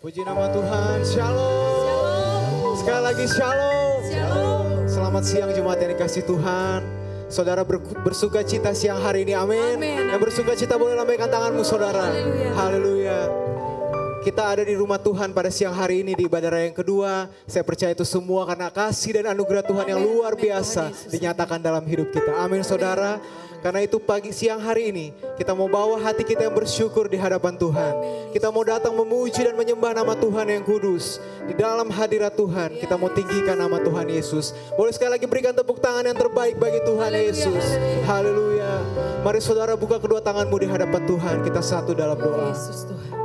Puji nama Tuhan, shalom. Shalom. Sekali lagi shalom. Shalom. Selamat siang jemaat yang dikasih Tuhan. Saudara bersuka cita siang hari ini, amin. Amin, Yang bersuka cita boleh lambaikan tanganmu saudara. Haleluya. Haleluya. Kita ada di rumah Tuhan pada siang hari ini di ibadah raya yang kedua. Saya percaya itu semua karena kasih dan anugerah Tuhan yang luar biasa dinyatakan dalam hidup kita. Amin saudara. Karena itu pagi siang hari ini kita mau bawa hati kita yang bersyukur di hadapan Tuhan. Kita mau datang memuji dan menyembah nama Tuhan yang kudus. Di dalam hadirat Tuhan kita mau tinggikan nama Tuhan Yesus. Boleh sekali lagi berikan tepuk tangan yang terbaik bagi Tuhan Yesus. Haleluya. Mari saudara buka kedua tanganmu di hadapan Tuhan. Kita satu dalam doa. Yesus Tuhan.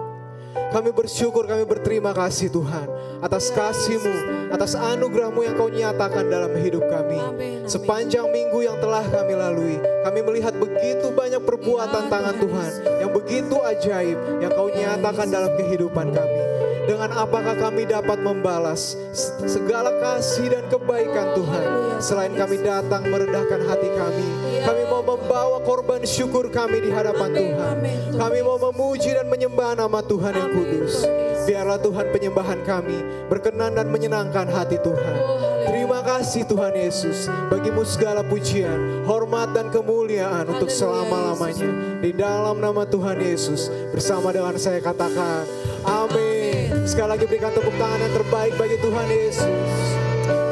Kami bersyukur, kami berterima kasih Tuhan atas kasih-Mu, atas anugerah-Mu yang Kau nyatakan dalam hidup kami. Amin. Sepanjang minggu yang telah kami lalui, kami melihat begitu banyak perbuatan tangan Tuhan yang begitu ajaib yang Kau nyatakan dalam kehidupan kami. Dengan apakah kami dapat membalas segala kasih dan kebaikan Tuhan, selain kami datang merendahkan hati kami. Kami mau membawa korban syukur kami di hadapan Tuhan. Kami mau memuji dan menyembah nama Tuhan yang kudus. Biarlah Tuhan penyembahan kami berkenan dan menyenangkan hati Tuhan. Terima kasih Tuhan Yesus. Bagimu segala pujian, hormat dan kemuliaan untuk selama-lamanya. Di dalam nama Tuhan Yesus, bersama dengan saya katakan amin. Sekali lagi berikan tepuk tangan yang terbaik bagi Tuhan Yesus.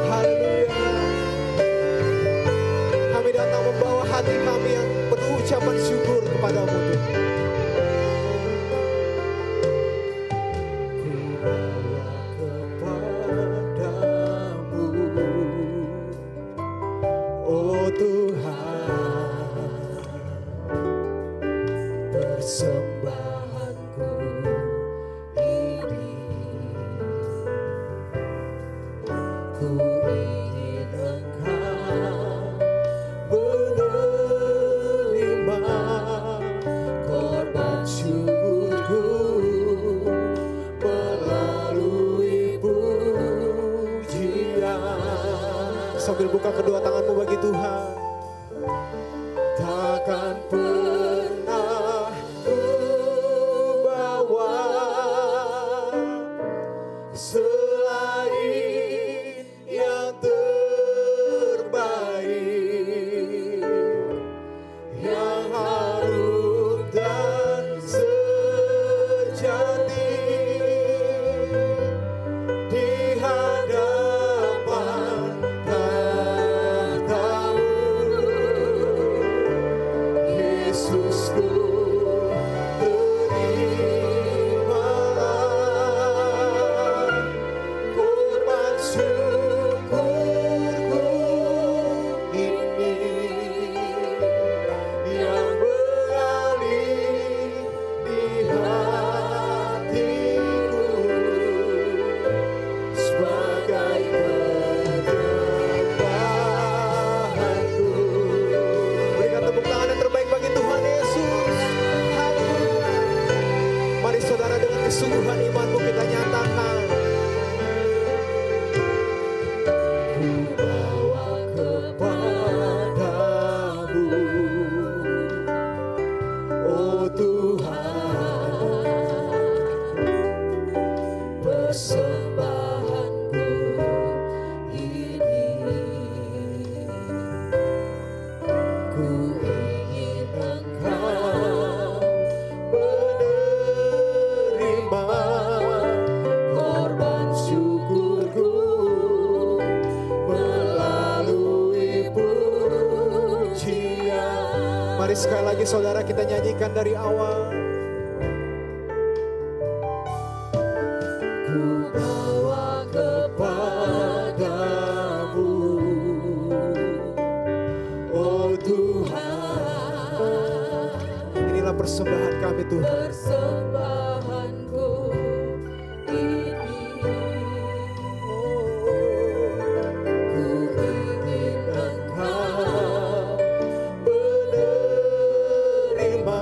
Haleluya. Kami datang membawa hati kami yang penuh ucapan syukur kepadamu Tuhan. Sambil buka kedua tanganmu bagi Tuhan. Takkan pernah ku bawa selain yang terbaik, yang harum dan sejati di hadapan Yesusku, terimalah korban syukurku ini yang mengalir di hatiku sebagai penyembahanku. Berikan tepuk tangan yang terbaik bagi Tuhan Yesus. Haleluya. Mari saudara dengan kesungguhan imanmu kita nyatakan. Ku bawa kepadamu, oh Tuhan, persembahanku ini. Ku ingin Engkau menerima korban syukurku melalui pujian. Mari sekali lagi saudara kita nyanyikan dari awal. Ku bawa kepadamu, oh Tuhan. Inilah persembahan kami Tuhan. Persembahanku ini. Ku ingin Engkau menerima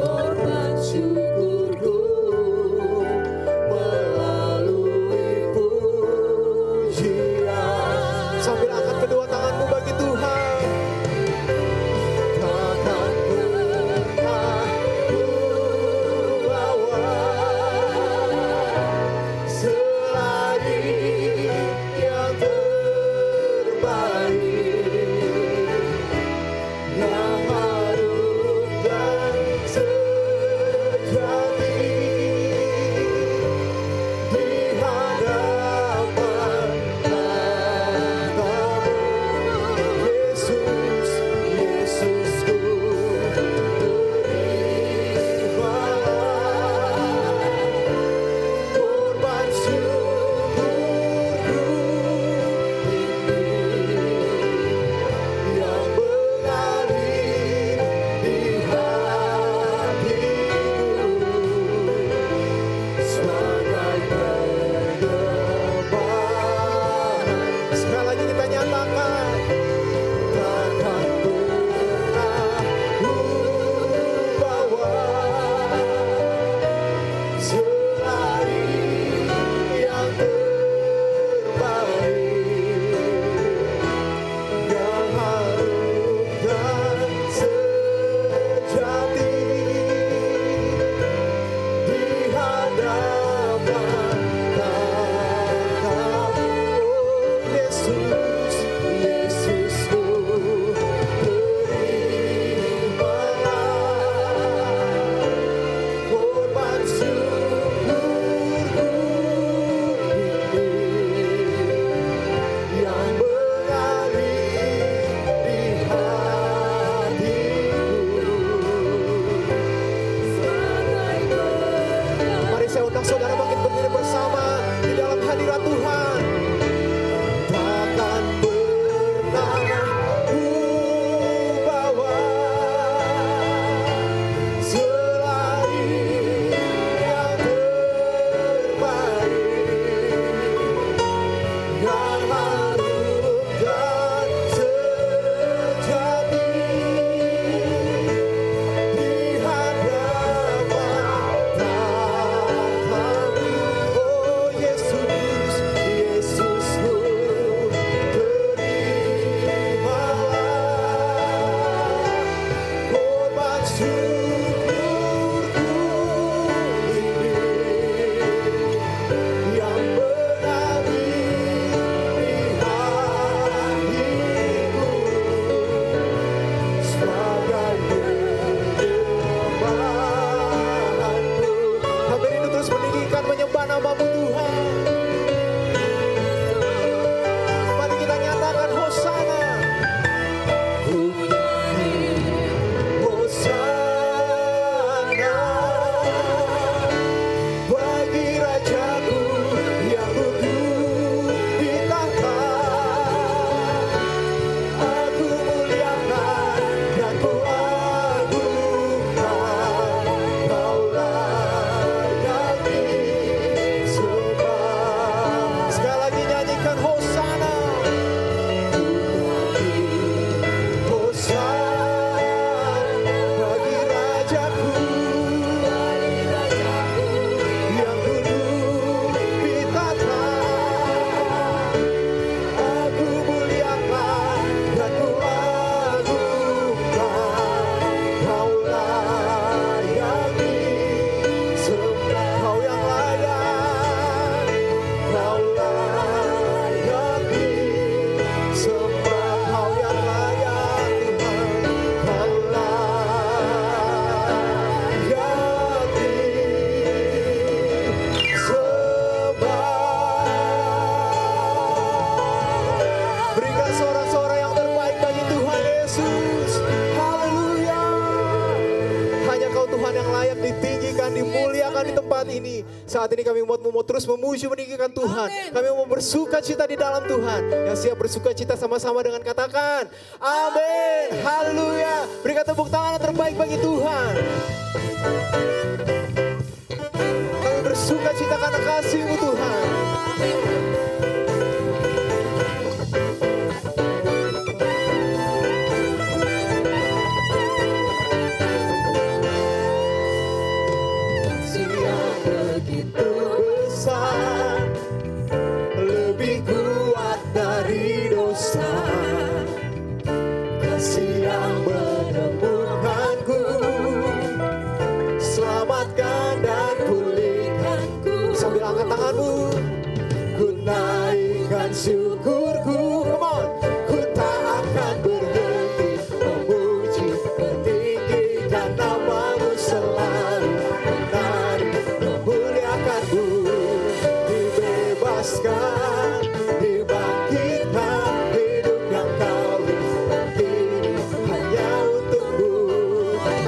korban syukurku melalui pujian. Sambil angkat kedua tanganmu bagi Tuhan. Takkan pernah ku ini. Saat ini kami mau terus memuji meninggikan Tuhan. Kami mau bersuka cita di dalam Tuhan. Yang siap bersuka cita sama-sama dengan katakan amin. Haleluya. Berikan tepuk tangan yang terbaik bagi Tuhan. Kami bersuka cita karena kasih-Mu Tuhan. Syukurku, come on, ku tak akan berhenti memuji, meninggikan nama-Mu selalu, menari, memuliakan-Mu, dibebaskan, dibangkitkan, hidup yang Kau beri hanya untuk-Mu.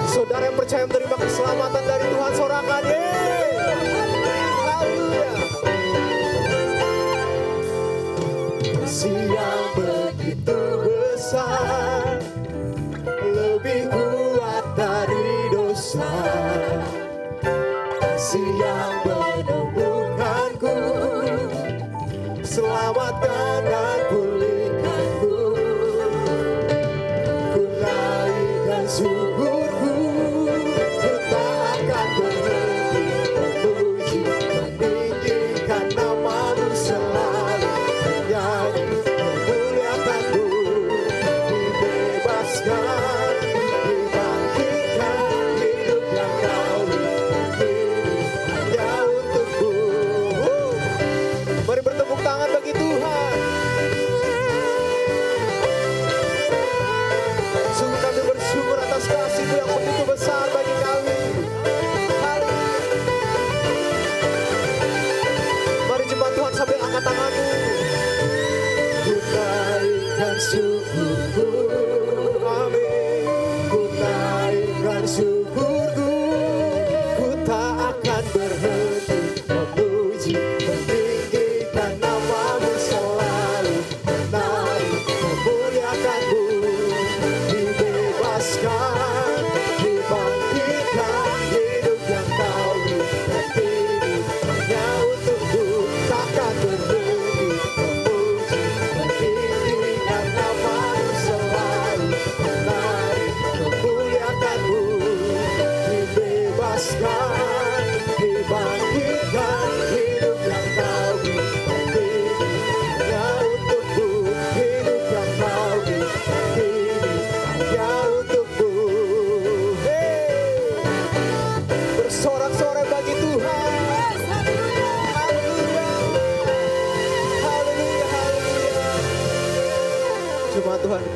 Saudara yang percaya menerima keselamatan dari Tuhan, sorakan, yang begitu besar, lebih kuat dari dosa, kasih yang menemukanku, selamatkan dan pulihkanku, ku naikkan syukurku, ku tak akan berhenti memuji, meninggikan nama-Mu selalu, menyanyi, sungguh kami bersyukur atas kasih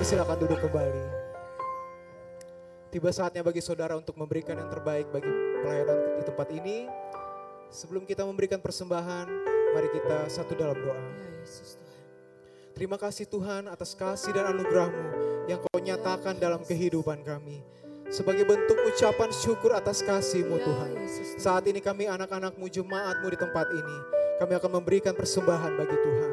Persilakan duduk kembali. Tiba saatnya bagi saudara untuk memberikan yang terbaik bagi pelayanan di tempat ini. Sebelum kita memberikan persembahan, mari kita satu dalam doa. Ya Yesus Tuhan. Terima kasih Tuhan atas kasih dan anugerah-Mu yang Kau nyatakan dalam kehidupan kami. Sebagai bentuk ucapan syukur atas kasih-Mu Tuhan. Saat ini kami anak-anak-Mu, jemaat-Mu di tempat ini. Kami akan memberikan persembahan bagi Tuhan.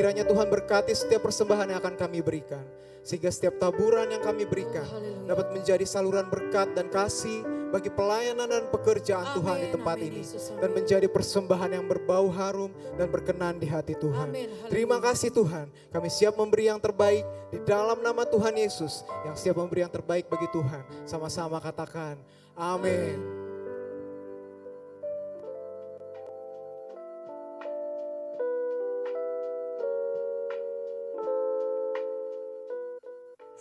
Kiranya Tuhan berkati setiap persembahan yang akan kami berikan. Sehingga setiap taburan yang kami berikan dapat menjadi saluran berkat dan kasih bagi pelayanan dan pekerjaan Tuhan di tempat ini. Dan menjadi persembahan yang berbau harum dan berkenan di hati Tuhan. Terima kasih Tuhan. Kami siap memberi yang terbaik di dalam nama Tuhan Yesus. Yang siap memberi yang terbaik bagi Tuhan. Sama-sama katakan amin.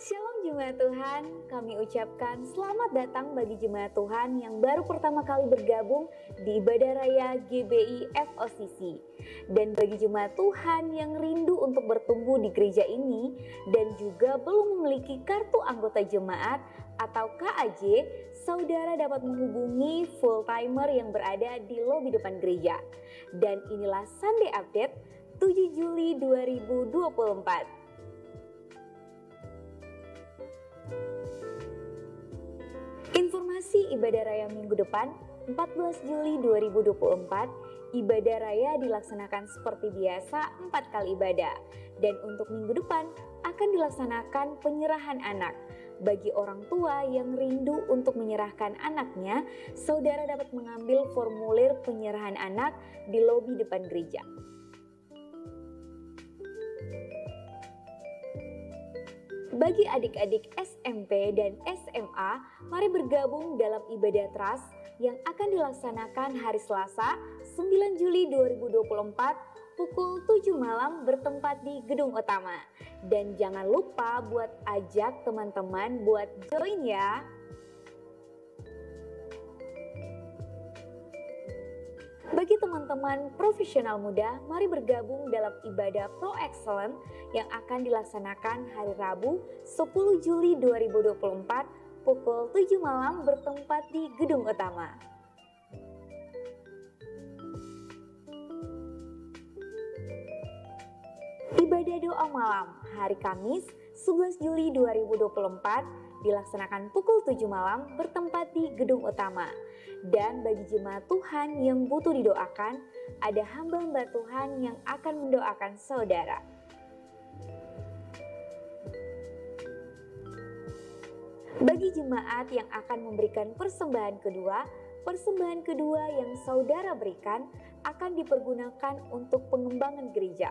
Shalom jemaat Tuhan, kami ucapkan selamat datang bagi jemaat Tuhan yang baru pertama kali bergabung di Ibadah Raya GBI FOCC. Dan bagi jemaat Tuhan yang rindu untuk bertumbuh di gereja ini dan juga belum memiliki kartu anggota jemaat atau KAJ, saudara dapat menghubungi full timer yang berada di lobi depan gereja. Dan inilah Sunday Update 7 Juli 2024. Informasi ibadah raya minggu depan 14 Juli 2024, ibadah raya dilaksanakan seperti biasa 4 kali ibadah. Dan untuk minggu depan akan dilaksanakan penyerahan anak. Bagi orang tua yang rindu untuk menyerahkan anaknya, saudara dapat mengambil formulir penyerahan anak di lobi depan gereja. Bagi adik-adik SMP dan SMA, mari bergabung dalam ibadah Trust yang akan dilaksanakan hari Selasa 9 Juli 2024 pukul 7 malam bertempat di gedung utama. Dan jangan lupa buat ajak teman-teman buat join ya. Bagi teman-teman profesional muda, mari bergabung dalam ibadah Pro Excellence yang akan dilaksanakan hari Rabu 10 Juli 2024 pukul 7 malam bertempat di gedung utama. Ibadah doa malam hari Kamis 11 Juli 2024 dilaksanakan pukul 7 malam bertempat di gedung utama. Dan bagi jemaat Tuhan yang butuh didoakan, ada hamba-hamba Tuhan yang akan mendoakan saudara. Bagi jemaat yang akan memberikan persembahan kedua yang saudara berikan akan dipergunakan untuk pengembangan gereja.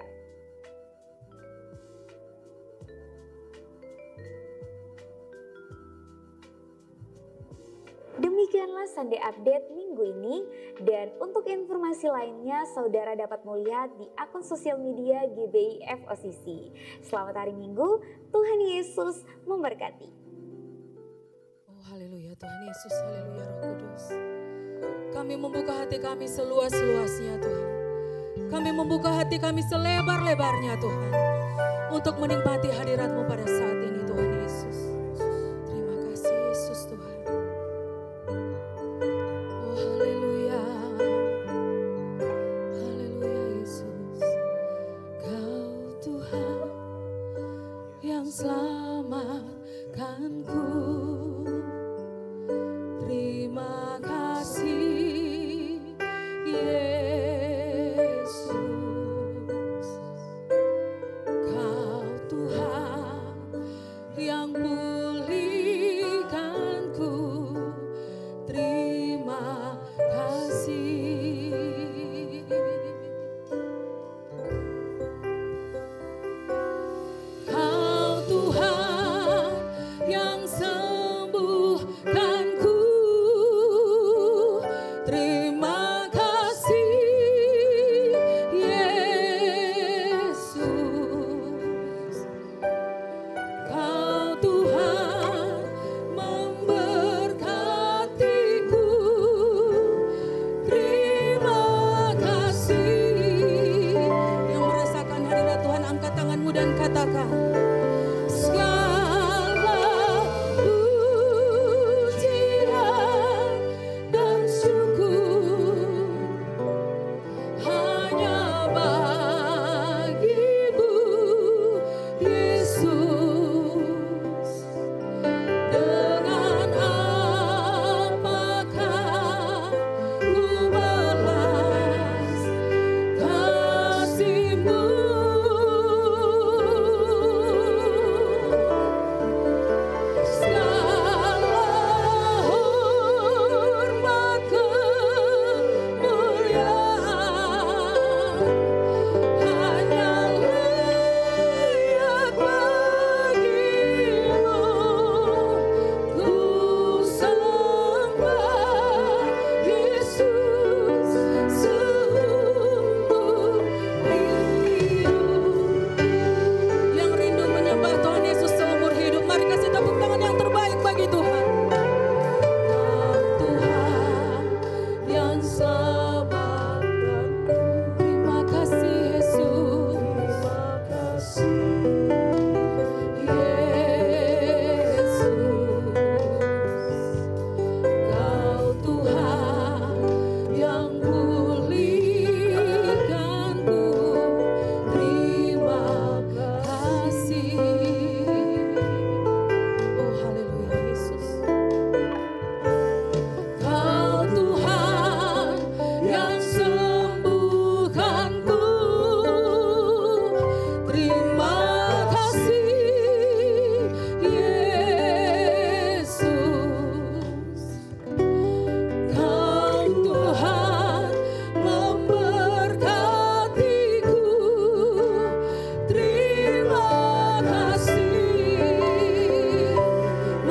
Demikianlah Sunday Update minggu ini, dan untuk informasi lainnya saudara dapat melihat di akun sosial media GBI FOCC. Selamat hari Minggu, Tuhan Yesus memberkati. Oh haleluya Tuhan Yesus, haleluya Roh Kudus. Kami membuka hati kami seluas-luasnya Tuhan. Kami membuka hati kami selebar-lebarnya Tuhan. Untuk menikmati hadirat-Mu pada saat ini Tuhan Yesus. Terima kasih Yesus Tuhan. Selamatkanku, terima kasih Yesus. Kau Tuhan yang pulihkanku, terima kasih. Kau Tuhan yang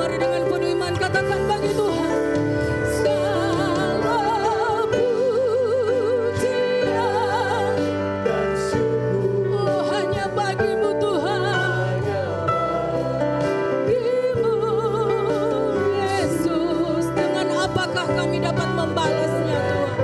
Mari dengan penuh iman katakan bagi Tuhan. Segala pujian dan syukur oh hanya bagimu Tuhan. Bagimu Yesus. Dengan apakah kami dapat membalasnya Tuhan?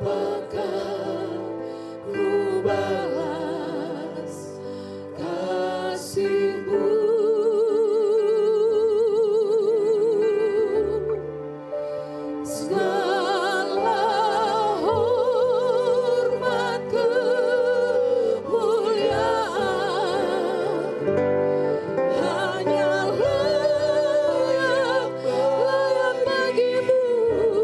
Maka ku balas kasih-Mu. Hanyalah yang layak bagimu.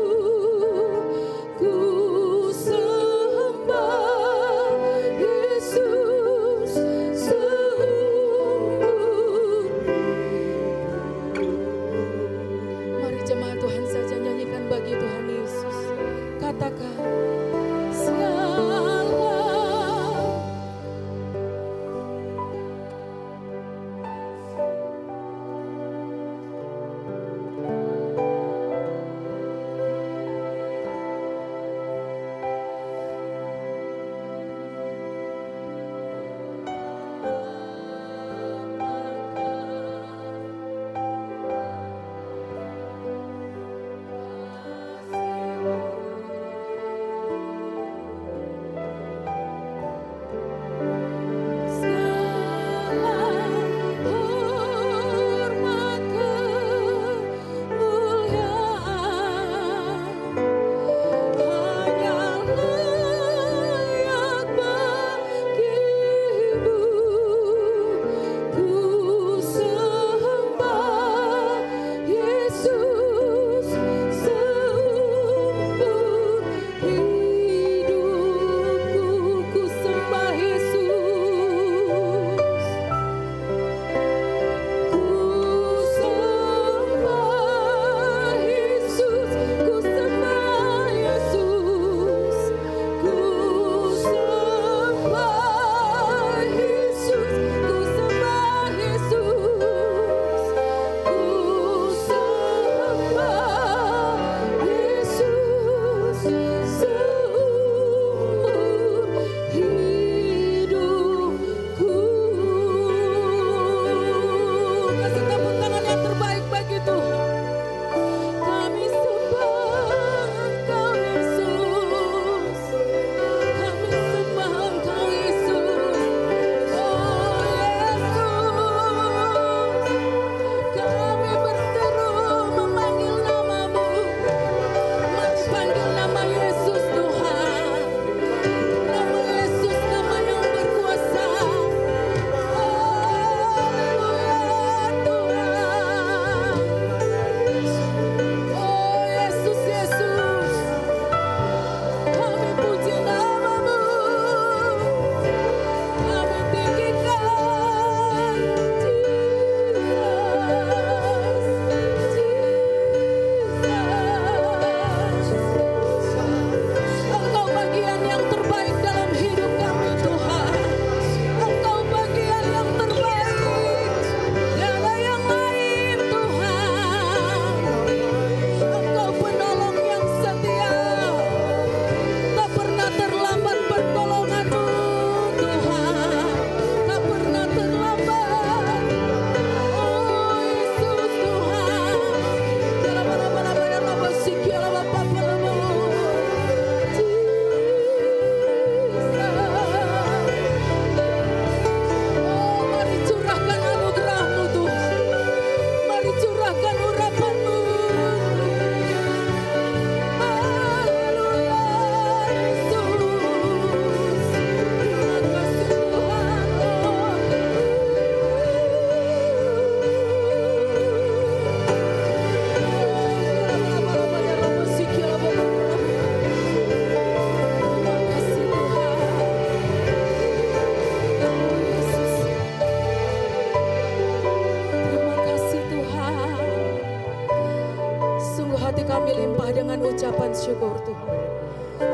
berlimpah dengan ucapan syukur Tuhan.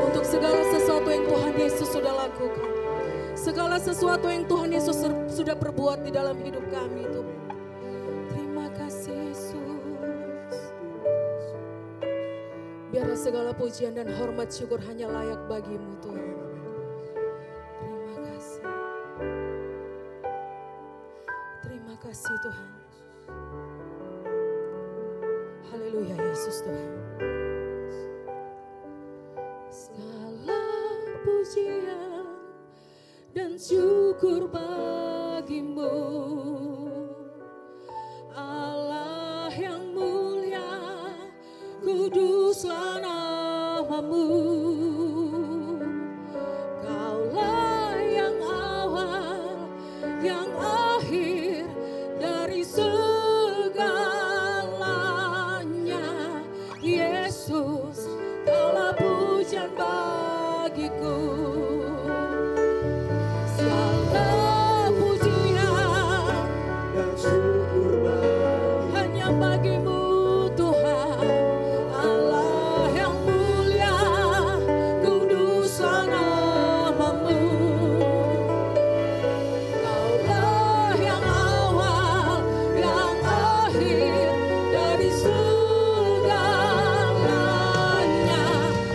Untuk segala sesuatu yang Tuhan Yesus sudah lakukan. Segala sesuatu yang Tuhan Yesus sudah perbuat di dalam hidup kami Tuhan. Terima kasih Yesus. Biarlah segala pujian dan hormat syukur hanya layak bagimu Tuhan. Terima kasih. Terima kasih Tuhan. Haleluya Yesus Tuhan. Segala pujian dan syukur bagimu, Allah yang mulia, kuduslah namamu. Kaulah yang awal, yang akhir dari segalanya. Yesus, kaulah pujian bagiku. Segala pujian Dan syukur bagi hanya bagimu Tuhan, Allah yang mulia, kuduslah namamu. Kaulah yang awal, yang akhir dari segalanya.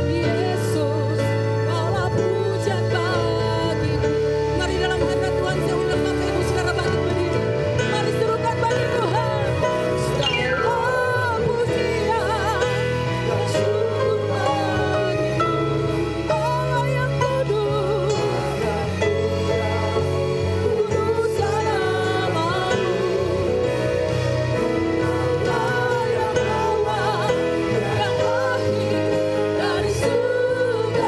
Yesus, kaulah pujian bagiku. Mari dalam hadirat Tuhan saya undang Bapak Ibu sekarang bangkit berdiri. Mari serukan bagi Tuhan. Segala pujian dan syukur bagimu, Allah yang kudus, kuduslah namamu. Allah yang awal, yang akhir dari segalanya.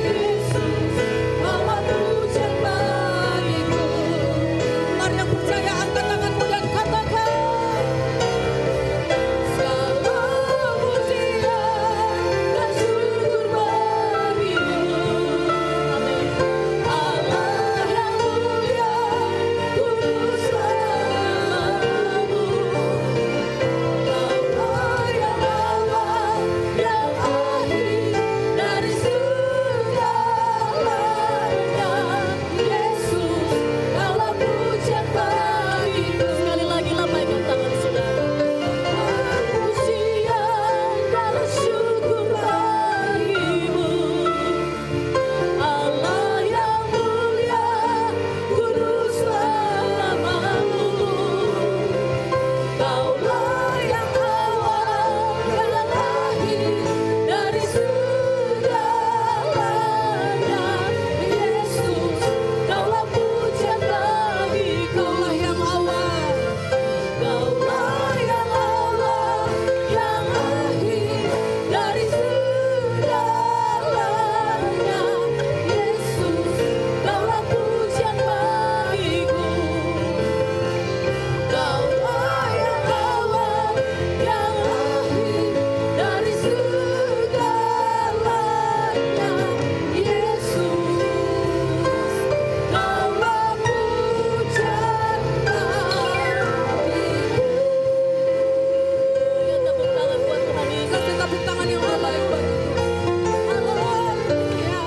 Yesus, kaulah pujian bagiku. Mari yang percaya angkat tanganmu dan katakan, segala pujian dan syukur bagimu. Allah yang mulia, kuduslah namamu. Kaulah yang awal, yang akhir dari segalanya. Yesus, kaulah pujian bagiku. Sekali lagi lambaikan tangan saudara. Pujian dan syukur bagimu, Allah yang mulia, kuduslah namamu. Kaulah yang awal, yang akhir dari segalanya. Yesus, kaulah pujian bagiku. Kaulah yang awal, kaulah yang awal, yang akhir dari segalanya. Yesus, kaulah pujian bagiku. Kaulah yang awal, yang akhir dari segalanya. Yesus, kaulah pujian bagiku. Ya, tepuk tangan buat Tuhan Yesus. Kasih tepuk tangan yang terbaik bagi Tuhan. Haleluya.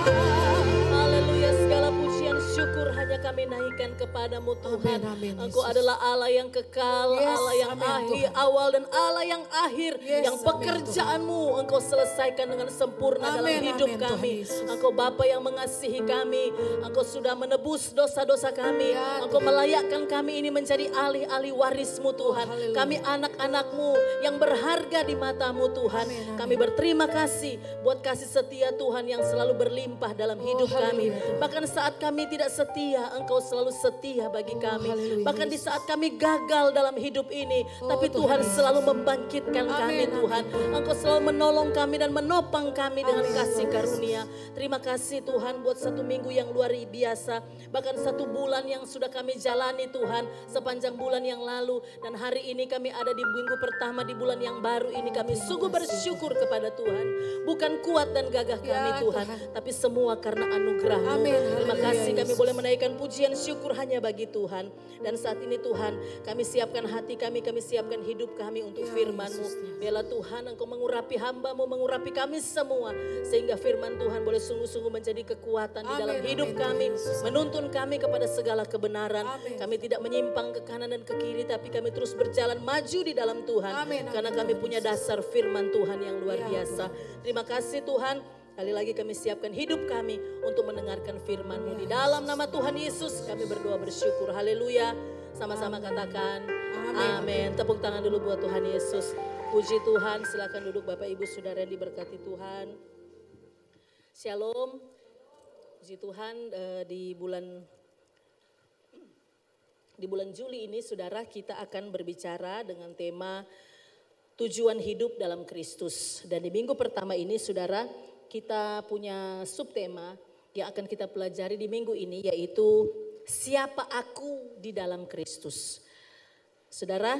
Haleluya, segala pujian syukur hanya kami naikkan kepadamu Tuhan. Amin, amin, Engkau Yesus. adalah Allah yang kekal, Yes, Allah yang amin, akhir, Tuhan. awal dan Allah yang akhir. Yes, Yang amin, pekerjaanmu Engkau selesaikan dengan sempurna dalam Amin, hidup amin, Tuhan kami. Yesus. Engkau Bapa yang mengasihi kami. Engkau sudah menebus dosa-dosa kami. Ya, Engkau melayakkan kami ini menjadi ahli-ahli warismu Tuhan. haleluya. Kami anak-anakmu yang berharga di matamu Tuhan. Amin, amin. Kami berterima kasih buat kasih setia Tuhan yang selalu berlimpah dalam hidup kami. haleluya, Tuhan. Bahkan saat kami tidak setia, Engkau selalu setia bagi kami. haleluya, Bahkan di Yesus. saat kami gagal dalam hidup ini, tapi Tuhan Tuhan Yesus. selalu membangkitkan kami Amin, Tuhan. amin. Engkau selalu menolong kami dan menopang kami dengan Amin, kasih Tuhan karunia. Terima kasih Tuhan buat satu minggu yang luar biasa. Bahkan satu bulan yang sudah kami jalani Tuhan, sepanjang bulan yang lalu. Dan hari ini kami ada di minggu pertama di bulan yang baru ini. Kami sungguh bersyukur kepada Tuhan. Bukan kuat dan gagah kami Ya, Tuhan, Tuhan. tapi semua karena anugerah-Mu. Amin, Terima haleluya, kasih kami Yesus. boleh menaikkan pujian syukur hanya bagi Tuhan. Dan saat ini ini Tuhan, kami siapkan hati kami siapkan hidup kami untuk Ya, firman-Mu. Yesus, ya. Biarlah Tuhan Engkau mengurapi hamba-Mu, mengurapi kami semua. Sehingga firman Tuhan boleh sungguh-sungguh menjadi kekuatan di dalam Amin, hidup amin, kami. Tuhan Yesus. Menuntun kami kepada segala kebenaran. Amin. Kami tidak menyimpang ke kanan dan ke kiri, tapi kami terus berjalan maju di dalam Tuhan. Amin, amin, Karena kami Tuhan punya Yesus. dasar firman Tuhan yang luar Ya, biasa. Terima kasih Tuhan. Kali lagi kami siapkan hidup kami untuk mendengarkan firman-Mu. Di dalam nama Tuhan Yesus kami berdoa bersyukur. Haleluya. Sama-sama katakan amin. Tepuk tangan dulu buat Tuhan Yesus. Puji Tuhan. Silakan duduk Bapak Ibu Saudara yang diberkati Tuhan. Shalom. Puji Tuhan, di bulan Juli ini Saudara kita akan berbicara dengan tema tujuan hidup dalam Kristus. Dan di minggu pertama ini Saudara, kita punya subtema yang akan kita pelajari di minggu ini, yaitu siapa aku di dalam Kristus. Saudara,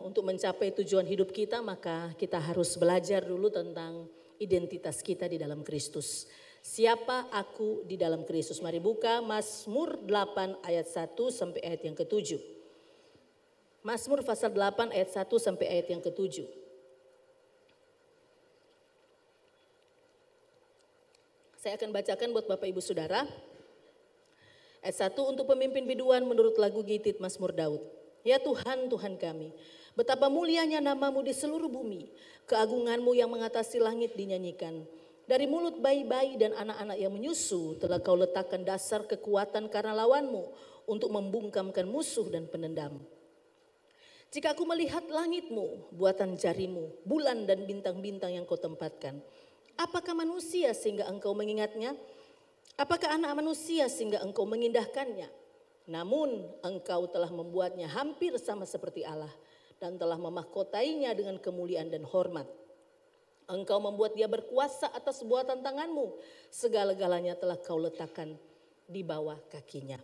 untuk mencapai tujuan hidup kita maka kita harus belajar dulu tentang identitas kita di dalam Kristus. Siapa aku di dalam Kristus? Mari buka Mazmur 8 ayat 1 sampai ayat yang ke-7. Mazmur pasal 8 ayat 1 sampai ayat yang ke-7. Saya akan bacakan buat Bapak Ibu Saudara. Ayat 1, untuk pemimpin biduan menurut lagu Gitit Mazmur Daud. Ya Tuhan, Tuhan kami, betapa mulianya nama-Mu di seluruh bumi. Keagungan-Mu yang mengatasi langit dinyanyikan. Dari mulut bayi-bayi dan anak-anak yang menyusu telah Kau letakkan dasar kekuatan karena lawan-Mu untuk membungkamkan musuh dan penendam. Jika aku melihat langit-Mu, buatan jari-Mu, bulan dan bintang-bintang yang Kau tempatkan. Apakah manusia sehingga Engkau mengingatnya? Apakah anak manusia sehingga Engkau mengindahkannya? Namun Engkau telah membuatnya hampir sama seperti Allah dan telah memahkotainya dengan kemuliaan dan hormat. Engkau membuat dia berkuasa atas buatan tangan-Mu. Segala-galanya telah Kau letakkan di bawah kakinya.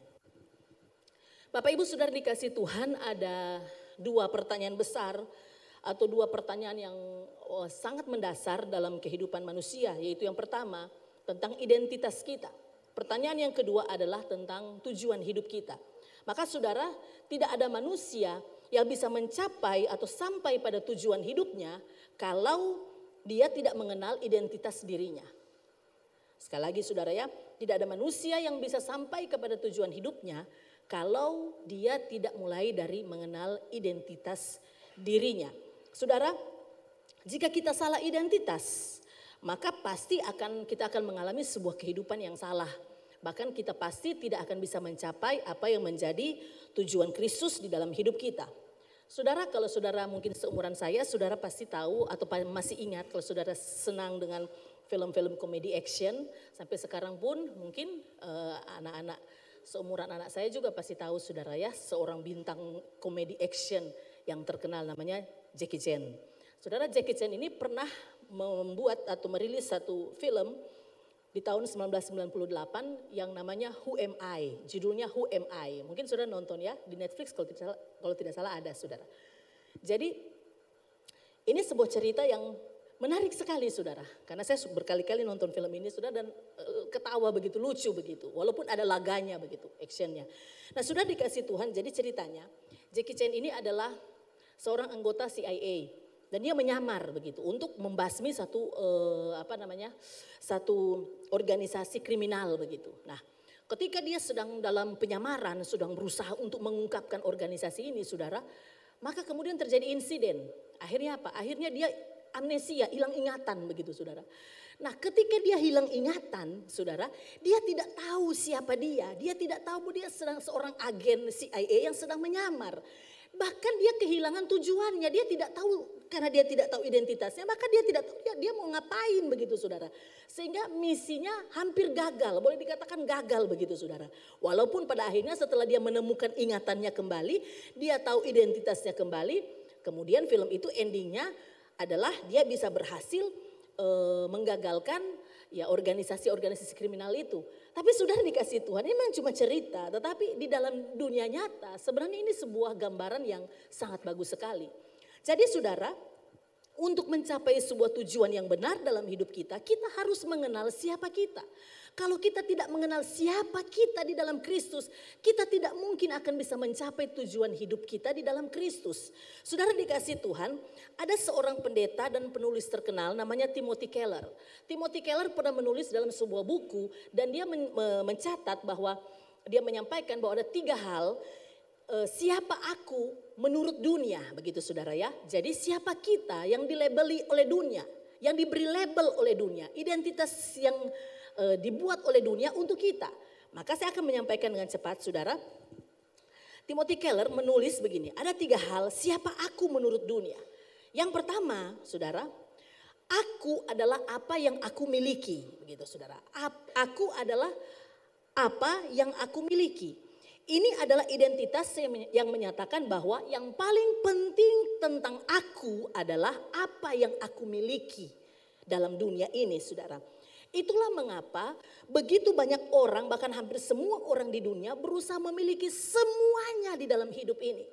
Bapak Ibu Saudara dikasih Tuhan, ada dua pertanyaan besar atau dua pertanyaan yang sangat mendasar dalam kehidupan manusia, yaitu yang pertama tentang identitas kita. Pertanyaan yang kedua adalah tentang tujuan hidup kita. Maka saudara, tidak ada manusia yang bisa mencapai atau sampai pada tujuan hidupnya kalau dia tidak mengenal identitas dirinya. Sekali lagi saudara ya, tidak ada manusia yang bisa sampai kepada tujuan hidupnya kalau dia tidak mulai dari mengenal identitas dirinya. Saudara, jika kita salah identitas, maka pasti kita akan mengalami sebuah kehidupan yang salah. Bahkan kita pasti tidak akan bisa mencapai apa yang menjadi tujuan Kristus di dalam hidup kita. Saudara, kalau saudara mungkin seumuran saya, saudara pasti tahu atau masih ingat kalau saudara senang dengan film-film komedi action. Sampai sekarang pun mungkin anak-anak seumuran anak saya juga pasti tahu saudara ya, seorang bintang komedi action yang terkenal namanya Jackie Chan. Saudara, Jackie Chan ini pernah membuat atau merilis satu film di tahun 1998 yang namanya Who Am I? Judulnya Who Am I? Mungkin saudara nonton ya di Netflix kalau tidak salah ada saudara. Jadi ini sebuah cerita yang menarik sekali saudara. Karena saya berkali-kali nonton film ini saudara dan ketawa begitu lucu begitu. Walaupun ada laganya begitu, actionnya. Nah saudara dikasih Tuhan, jadi ceritanya Jackie Chan ini adalah seorang anggota CIA dan dia menyamar begitu untuk membasmi satu organisasi kriminal begitu. Nah, ketika dia sedang dalam penyamaran, sedang berusaha untuk mengungkapkan organisasi ini, saudara, maka kemudian terjadi insiden. Akhirnya apa? Akhirnya dia amnesia, hilang ingatan begitu, saudara. Nah, ketika dia hilang ingatan, saudara, dia tidak tahu siapa dia. Dia tidak tahu dia sedang seorang agen CIA yang sedang menyamar. Bahkan dia kehilangan tujuannya, dia tidak tahu karena dia tidak tahu identitasnya, maka dia tidak tahu dia mau ngapain begitu saudara. Sehingga misinya hampir gagal, boleh dikatakan gagal begitu saudara. Walaupun pada akhirnya setelah dia menemukan ingatannya kembali, dia tahu identitasnya kembali, kemudian film itu endingnya adalah dia bisa berhasil menggagalkan ya organisasi-organisasi kriminal itu. Tapi sudah dikasih Tuhan, ini memang cuma cerita, tetapi di dalam dunia nyata sebenarnya ini sebuah gambaran yang sangat bagus sekali. Jadi saudara, untuk mencapai sebuah tujuan yang benar dalam hidup kita, kita harus mengenal siapa kita. Kalau kita tidak mengenal siapa kita di dalam Kristus, kita tidak mungkin akan bisa mencapai tujuan hidup kita di dalam Kristus. Saudara dikasih Tuhan, ada seorang pendeta dan penulis terkenal namanya Timothy Keller. Timothy Keller pernah menulis dalam sebuah buku dan dia mencatat bahwa dia menyampaikan bahwa ada 3 hal siapa aku menurut dunia, begitu saudara ya. Jadi siapa kita yang dilabeli oleh dunia, yang diberi label oleh dunia, identitas yang dibuat oleh dunia untuk kita. Maka saya akan menyampaikan dengan cepat saudara. Timothy Keller menulis begini, ada 3 hal siapa aku menurut dunia. Yang pertama saudara, aku adalah apa yang aku miliki, begitu saudara. Aku adalah apa yang aku miliki. Ini adalah identitas yang menyatakan bahwa yang paling penting tentang aku adalah apa yang aku miliki dalam dunia ini saudara. Itulah mengapa begitu banyak orang, bahkan hampir semua orang di dunia berusaha memiliki semuanya di dalam hidup ini.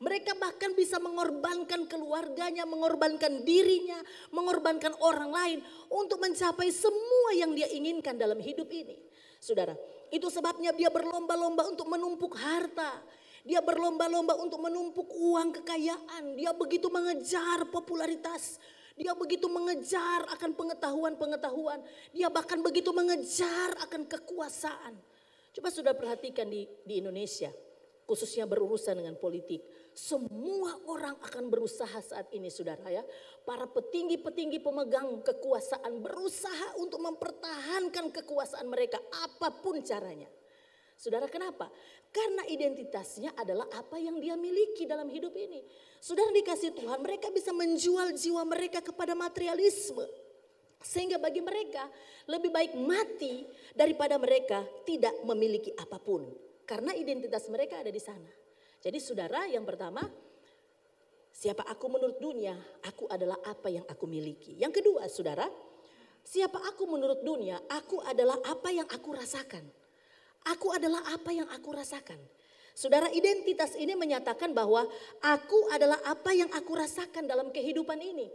Mereka bahkan bisa mengorbankan keluarganya, mengorbankan dirinya, mengorbankan orang lain untuk mencapai semua yang dia inginkan dalam hidup ini. Saudara, itu sebabnya dia berlomba-lomba untuk menumpuk harta. Dia berlomba-lomba untuk menumpuk uang kekayaan. Dia begitu mengejar popularitas. Dia begitu mengejar akan pengetahuan-pengetahuan. Dia bahkan begitu mengejar akan kekuasaan. Coba sudah perhatikan di Indonesia, khususnya berurusan dengan politik. Semua orang akan berusaha saat ini saudara ya. Para petinggi-petinggi pemegang kekuasaan berusaha untuk mempertahankan kekuasaan mereka apapun caranya. Saudara kenapa? Karena identitasnya adalah apa yang dia miliki dalam hidup ini. Saudara dikasih Tuhan, mereka bisa menjual jiwa mereka kepada materialisme. Sehingga bagi mereka lebih baik mati daripada mereka tidak memiliki apapun. Karena identitas mereka ada di sana. Jadi saudara yang pertama, siapa aku menurut dunia, aku adalah apa yang aku miliki. Yang kedua saudara, siapa aku menurut dunia, aku adalah apa yang aku rasakan. Aku adalah apa yang aku rasakan. Saudara, identitas ini menyatakan bahwa aku adalah apa yang aku rasakan dalam kehidupan ini.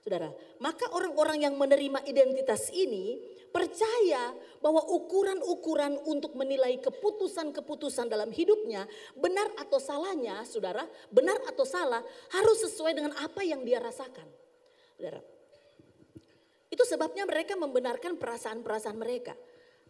Saudara, maka orang-orang yang menerima identitas ini percaya bahwa ukuran-ukuran untuk menilai keputusan-keputusan dalam hidupnya, benar atau salahnya, saudara, benar atau salah harus sesuai dengan apa yang dia rasakan. Saudara, itu sebabnya mereka membenarkan perasaan-perasaan mereka.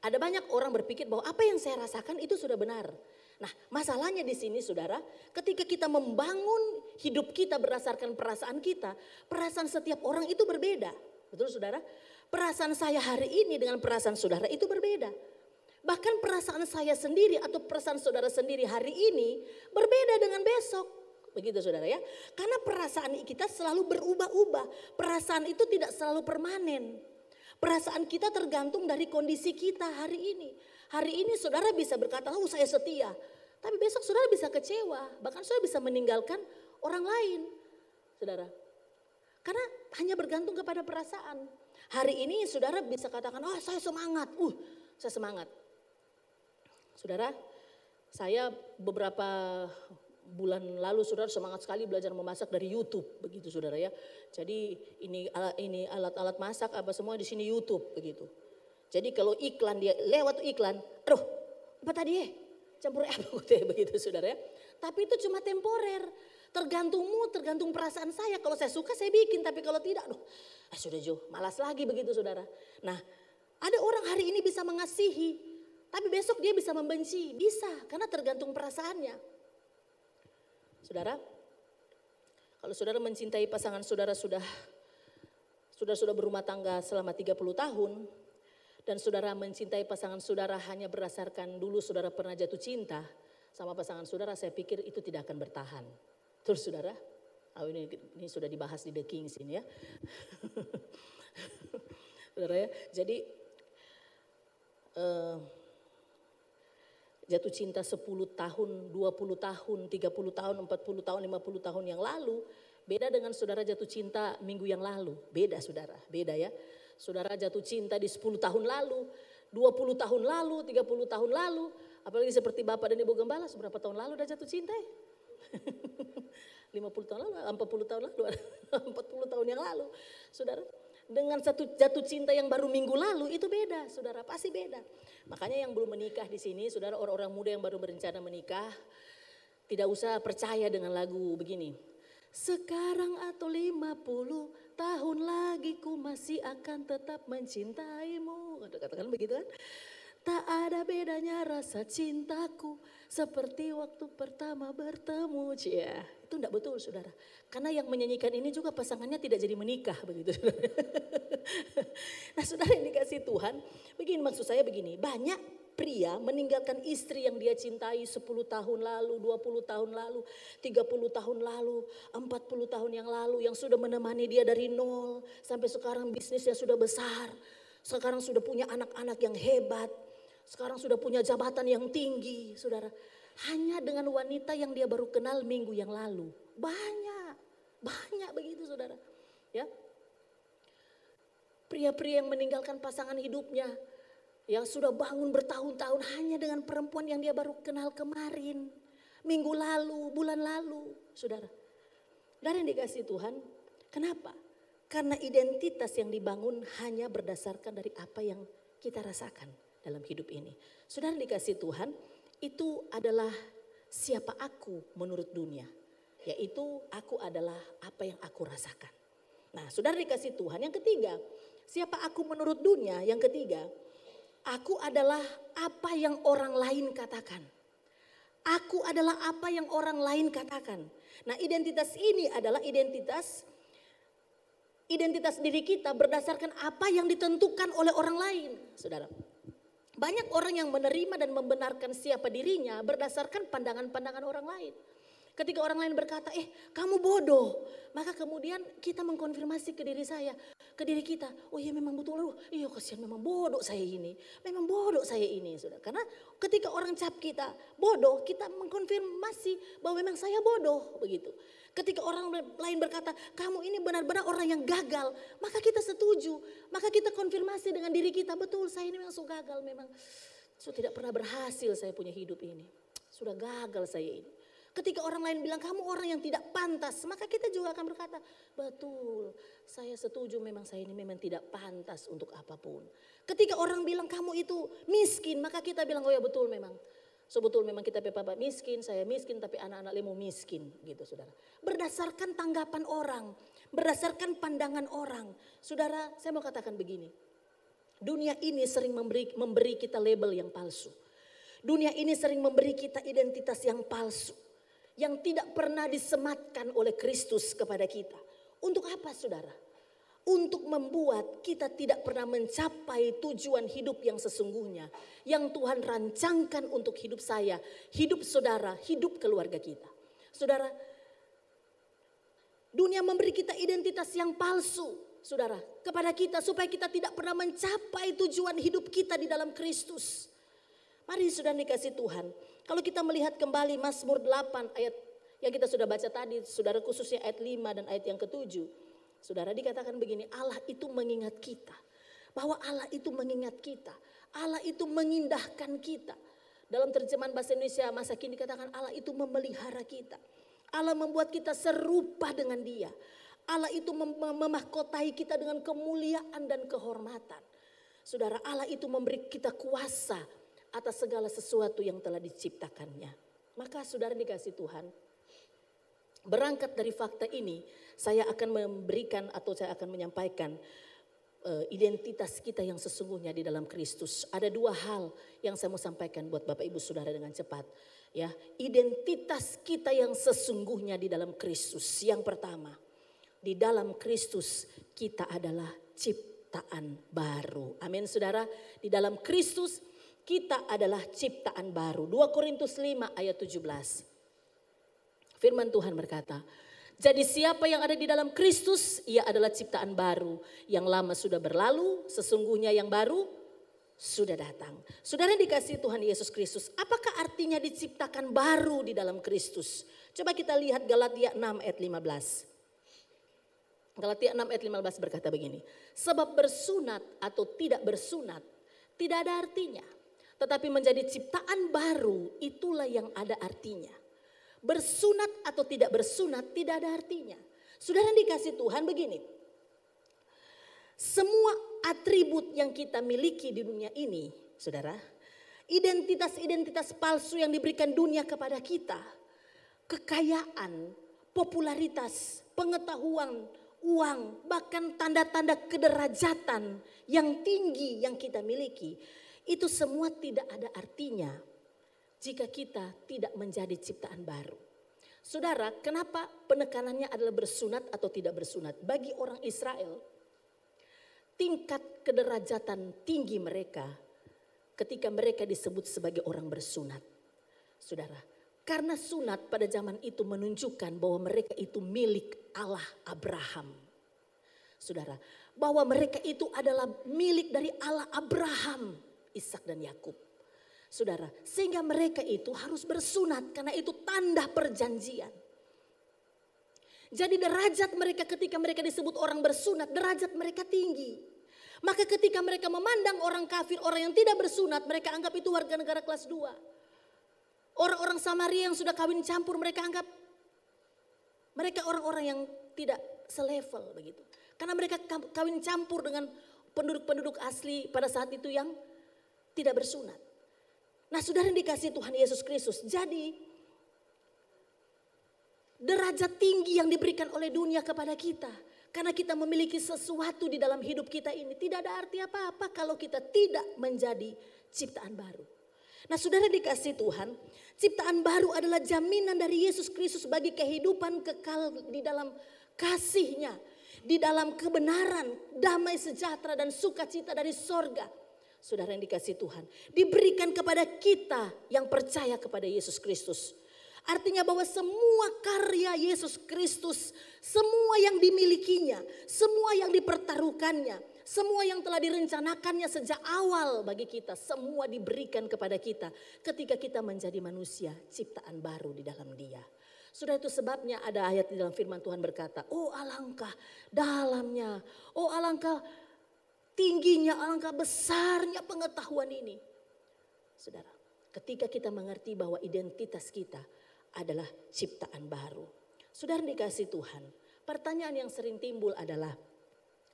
Ada banyak orang berpikir bahwa apa yang saya rasakan itu sudah benar. Nah, masalahnya di sini saudara, ketika kita membangun hidup kita berdasarkan perasaan kita, perasaan setiap orang itu berbeda. Betul saudara? Perasaan saya hari ini dengan perasaan saudara itu berbeda. Bahkan perasaan saya sendiri atau perasaan saudara sendiri hari ini berbeda dengan besok. Begitu saudara ya. Karena perasaan kita selalu berubah-ubah. Perasaan itu tidak selalu permanen. Perasaan kita tergantung dari kondisi kita hari ini. Hari ini saudara bisa berkata, oh saya setia. Tapi besok saudara bisa kecewa. Bahkan saudara bisa meninggalkan orang lain. Saudara. Karena hanya bergantung kepada perasaan. Hari ini saudara bisa katakan, oh saya semangat. Saya semangat. Saudara, saya beberapa bulan lalu saudara semangat sekali belajar memasak dari YouTube, begitu saudara ya. Jadi ini alat-alat masak apa semua di sini YouTube begitu. Jadi kalau iklan dia lewat iklan, aduh apa tadi campur apa begitu saudara ya. Tapi itu cuma temporer. Tergantung perasaan saya. Kalau saya suka saya bikin, tapi kalau tidak, sudah jauh, malas lagi begitu saudara. Nah, ada orang hari ini bisa mengasihi, tapi besok dia bisa membenci, bisa karena tergantung perasaannya. Saudara, kalau saudara mencintai pasangan saudara sudah berumah tangga selama 30 tahun dan saudara mencintai pasangan saudara hanya berdasarkan dulu saudara pernah jatuh cinta sama pasangan saudara, saya pikir itu tidak akan bertahan. Betul saudara? Ini sudah dibahas di The Kings ini ya. Saudara ya, jadi jatuh cinta 10 tahun, 20 tahun, 30 tahun, 40 tahun, 50 tahun yang lalu beda dengan saudara jatuh cinta minggu yang lalu. Beda saudara, beda ya. Saudara jatuh cinta di 10 tahun lalu, 20 tahun lalu, 30 tahun lalu. Apalagi seperti Bapak dan Ibu Gembala, seberapa tahun lalu udah jatuh cinta ya? 50 tahun lalu, 40 tahun lalu, 40 tahun yang lalu. Saudara, dengan satu jatuh cinta yang baru minggu lalu itu beda, saudara, pasti beda. Makanya yang belum menikah di sini, saudara, orang-orang muda yang baru berencana menikah, tidak usah percaya dengan lagu begini. Sekarang atau 50 tahun lagi ku masih akan tetap mencintaimu. Katakan begitu kan? Tak ada bedanya rasa cintaku seperti waktu pertama bertemu. Cia, itu enggak betul, saudara. Karena yang menyanyikan ini juga pasangannya tidak jadi menikah begitu. Nah, saudara yang dikasih Tuhan, begini maksud saya begini, banyak pria meninggalkan istri yang dia cintai 10 tahun lalu, 20 tahun lalu, 30 tahun lalu, 40 tahun yang lalu yang sudah menemani dia dari nol sampai sekarang bisnisnya sudah besar. Sekarang sudah punya anak-anak yang hebat. Sekarang sudah punya jabatan yang tinggi, saudara. Hanya dengan wanita yang dia baru kenal minggu yang lalu. Banyak begitu, saudara. Ya, pria-pria yang meninggalkan pasangan hidupnya, yang sudah bangun bertahun-tahun hanya dengan perempuan yang dia baru kenal kemarin, minggu lalu, bulan lalu, saudara. Dan yang dikasih Tuhan, kenapa? Karena identitas yang dibangun hanya berdasarkan dari apa yang kita rasakan dalam hidup ini. Saudara dikasih Tuhan, itu adalah siapa aku menurut dunia. Yaitu aku adalah apa yang aku rasakan. Nah, saudara dikasih Tuhan, yang ketiga, siapa aku menurut dunia, yang ketiga, aku adalah apa yang orang lain katakan. Aku adalah apa yang orang lain katakan. Nah, identitas ini adalah identitas diri kita berdasarkan apa yang ditentukan oleh orang lain, saudara. Banyak orang yang menerima dan membenarkan siapa dirinya berdasarkan pandangan-pandangan orang lain. Ketika orang lain berkata, kamu bodoh. Maka kemudian kita mengkonfirmasi ke diri kita. Oh iya memang betul, iya kasihan memang bodoh saya ini. Memang bodoh saya ini. Saudara. Karena ketika orang cap kita bodoh, kita mengkonfirmasi bahwa memang saya bodoh. Begitu. Ketika orang lain berkata, kamu ini benar-benar orang yang gagal. Maka kita setuju. Maka kita konfirmasi dengan diri kita, betul saya ini memang sudah gagal. Memang sudah tidak pernah berhasil saya punya hidup ini. Sudah gagal saya ini. Ketika orang lain bilang kamu orang yang tidak pantas, maka kita juga akan berkata, betul, saya setuju memang saya ini memang tidak pantas untuk apapun. Ketika orang bilang kamu itu miskin, maka kita bilang, oh ya betul memang. Betul memang kita bapak miskin, saya miskin, tapi anak-anak lemu miskin gitu saudara. Berdasarkan tanggapan orang, berdasarkan pandangan orang. Saudara, saya mau katakan begini, dunia ini sering memberi kita label yang palsu. Dunia ini sering memberi kita identitas yang palsu. Yang tidak pernah disematkan oleh Kristus kepada kita. Untuk apa saudara? Untuk membuat kita tidak pernah mencapai tujuan hidup yang sesungguhnya. Yang Tuhan rancangkan untuk hidup saya, hidup saudara, hidup keluarga kita. Saudara, dunia memberi kita identitas yang palsu. Saudara, kepada kita supaya kita tidak pernah mencapai tujuan hidup kita di dalam Kristus. Mari saudara dikasih Tuhan. Kalau kita melihat kembali Mazmur 8 ayat yang kita sudah baca tadi, saudara khususnya ayat 5 dan ayat yang ke-7. Saudara dikatakan begini, Allah itu mengingat kita. Bahwa Allah itu mengingat kita. Allah itu mengindahkan kita. Dalam terjemahan bahasa Indonesia masa kini dikatakan Allah itu memelihara kita. Allah membuat kita serupa dengan Dia. Allah itu memahkotai kita dengan kemuliaan dan kehormatan. Saudara, Allah itu memberi kita kuasa atas segala sesuatu yang telah diciptakannya. Maka saudara dikasih Tuhan, berangkat dari fakta ini, saya akan memberikan atau saya akan menyampaikan identitas kita yang sesungguhnya di dalam Kristus. Ada dua hal yang saya mau sampaikan buat Bapak Ibu Saudara dengan cepat. Ya, identitas kita yang sesungguhnya di dalam Kristus. Yang pertama, di dalam Kristus kita adalah ciptaan baru. Amin saudara, di dalam Kristus kita adalah ciptaan baru. 2 Korintus 5 ayat 17. Firman Tuhan berkata, jadi siapa yang ada di dalam Kristus, ia adalah ciptaan baru. Yang lama sudah berlalu, sesungguhnya yang baru sudah datang. Saudara dikasih Tuhan Yesus Kristus, apakah artinya diciptakan baru di dalam Kristus? Coba kita lihat Galatia 6 ayat 15. Galatia 6 ayat 15 berkata begini, sebab bersunat atau tidak bersunat tidak ada artinya. Tetapi menjadi ciptaan baru itulah yang ada artinya. bersunat atau tidak bersunat tidak ada artinya. Saudara yang dikasih Tuhan begini, semua atribut yang kita miliki di dunia ini, saudara, identitas-identitas palsu yang diberikan dunia kepada kita, kekayaan, popularitas, pengetahuan, uang, bahkan tanda-tanda kederajatan yang tinggi yang kita miliki, itu semua tidak ada artinya jika kita tidak menjadi ciptaan baru. Saudara, kenapa penekanannya adalah bersunat atau tidak bersunat? Bagi orang Israel, tingkat kederajatan tinggi mereka ketika mereka disebut sebagai orang bersunat. Saudara, karena sunat pada zaman itu menunjukkan bahwa mereka itu milik Allah Abraham. Saudara, bahwa mereka itu adalah milik dari Allah Abraham, Ishak dan Yakub. Saudara, sehingga mereka itu harus bersunat karena itu tanda perjanjian. Jadi derajat mereka ketika mereka disebut orang bersunat, derajat mereka tinggi. Maka ketika mereka memandang orang kafir, orang yang tidak bersunat, mereka anggap itu warga negara kelas 2. Orang-orang Samaria yang sudah kawin campur, mereka anggap mereka orang-orang yang tidak selevel begitu. Karena mereka kawin campur dengan penduduk-penduduk asli pada saat itu yang tidak bersunat. Nah, saudara yang dikasih Tuhan Yesus Kristus, jadi derajat tinggi yang diberikan oleh dunia kepada kita. Karena kita memiliki sesuatu di dalam hidup kita ini. Tidak ada arti apa-apa kalau kita tidak menjadi ciptaan baru. Nah, saudara dikasih Tuhan, ciptaan baru adalah jaminan dari Yesus Kristus bagi kehidupan kekal di dalam kasih-Nya. Di dalam kebenaran, damai sejahtera dan sukacita dari sorga. Saudara yang dikasih Tuhan, diberikan kepada kita yang percaya kepada Yesus Kristus. Artinya bahwa semua karya Yesus Kristus, semua yang dimilikinya, semua yang dipertaruhkannya, semua yang telah direncanakannya sejak awal bagi kita, semua diberikan kepada kita ketika kita menjadi manusia ciptaan baru di dalam Dia. Sudah itu sebabnya ada ayat di dalam firman Tuhan berkata, oh alangkah dalamnya, oh alangkah tingginya, alangkah besarnya pengetahuan ini. Saudara, ketika kita mengerti bahwa identitas kita adalah ciptaan baru. Saudara dikasih Tuhan, pertanyaan yang sering timbul adalah,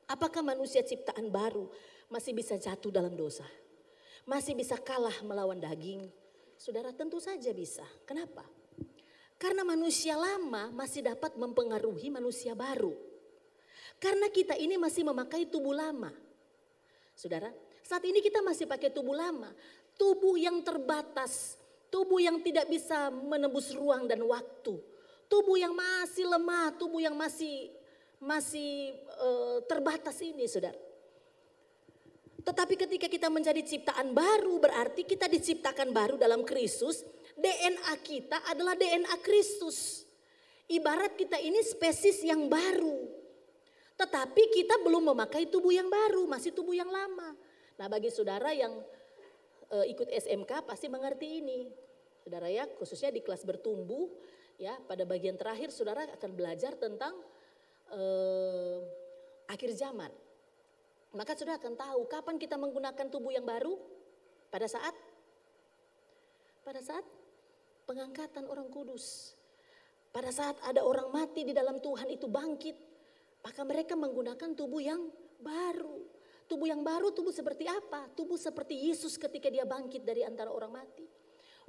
apakah manusia ciptaan baru masih bisa jatuh dalam dosa? Masih bisa kalah melawan daging? Saudara, tentu saja bisa. Kenapa? Karena manusia lama masih dapat mempengaruhi manusia baru. Karena kita ini masih memakai tubuh lama. Saudara, saat ini kita masih pakai tubuh lama. Tubuh yang terbatas. Tubuh yang tidak bisa menembus ruang dan waktu. Tubuh yang masih lemah, tubuh yang masih terbatas ini, saudara. Tetapi ketika kita menjadi ciptaan baru, berarti kita diciptakan baru dalam Kristus. DNA kita adalah DNA Kristus. Ibarat kita ini spesies yang baru. Tetapi kita belum memakai tubuh yang baru, masih tubuh yang lama. Nah, bagi saudara yang ikut SMK pasti mengerti ini. Saudara ya, khususnya di kelas bertumbuh, ya pada bagian terakhir saudara akan belajar tentang akhir zaman. Maka saudara akan tahu kapan kita menggunakan tubuh yang baru? Pada saat pengangkatan orang kudus. Pada saat ada orang mati di dalam Tuhan itu bangkit, maka mereka menggunakan tubuh yang baru. Tubuh yang baru, tubuh seperti apa? Tubuh seperti Yesus ketika dia bangkit dari antara orang mati.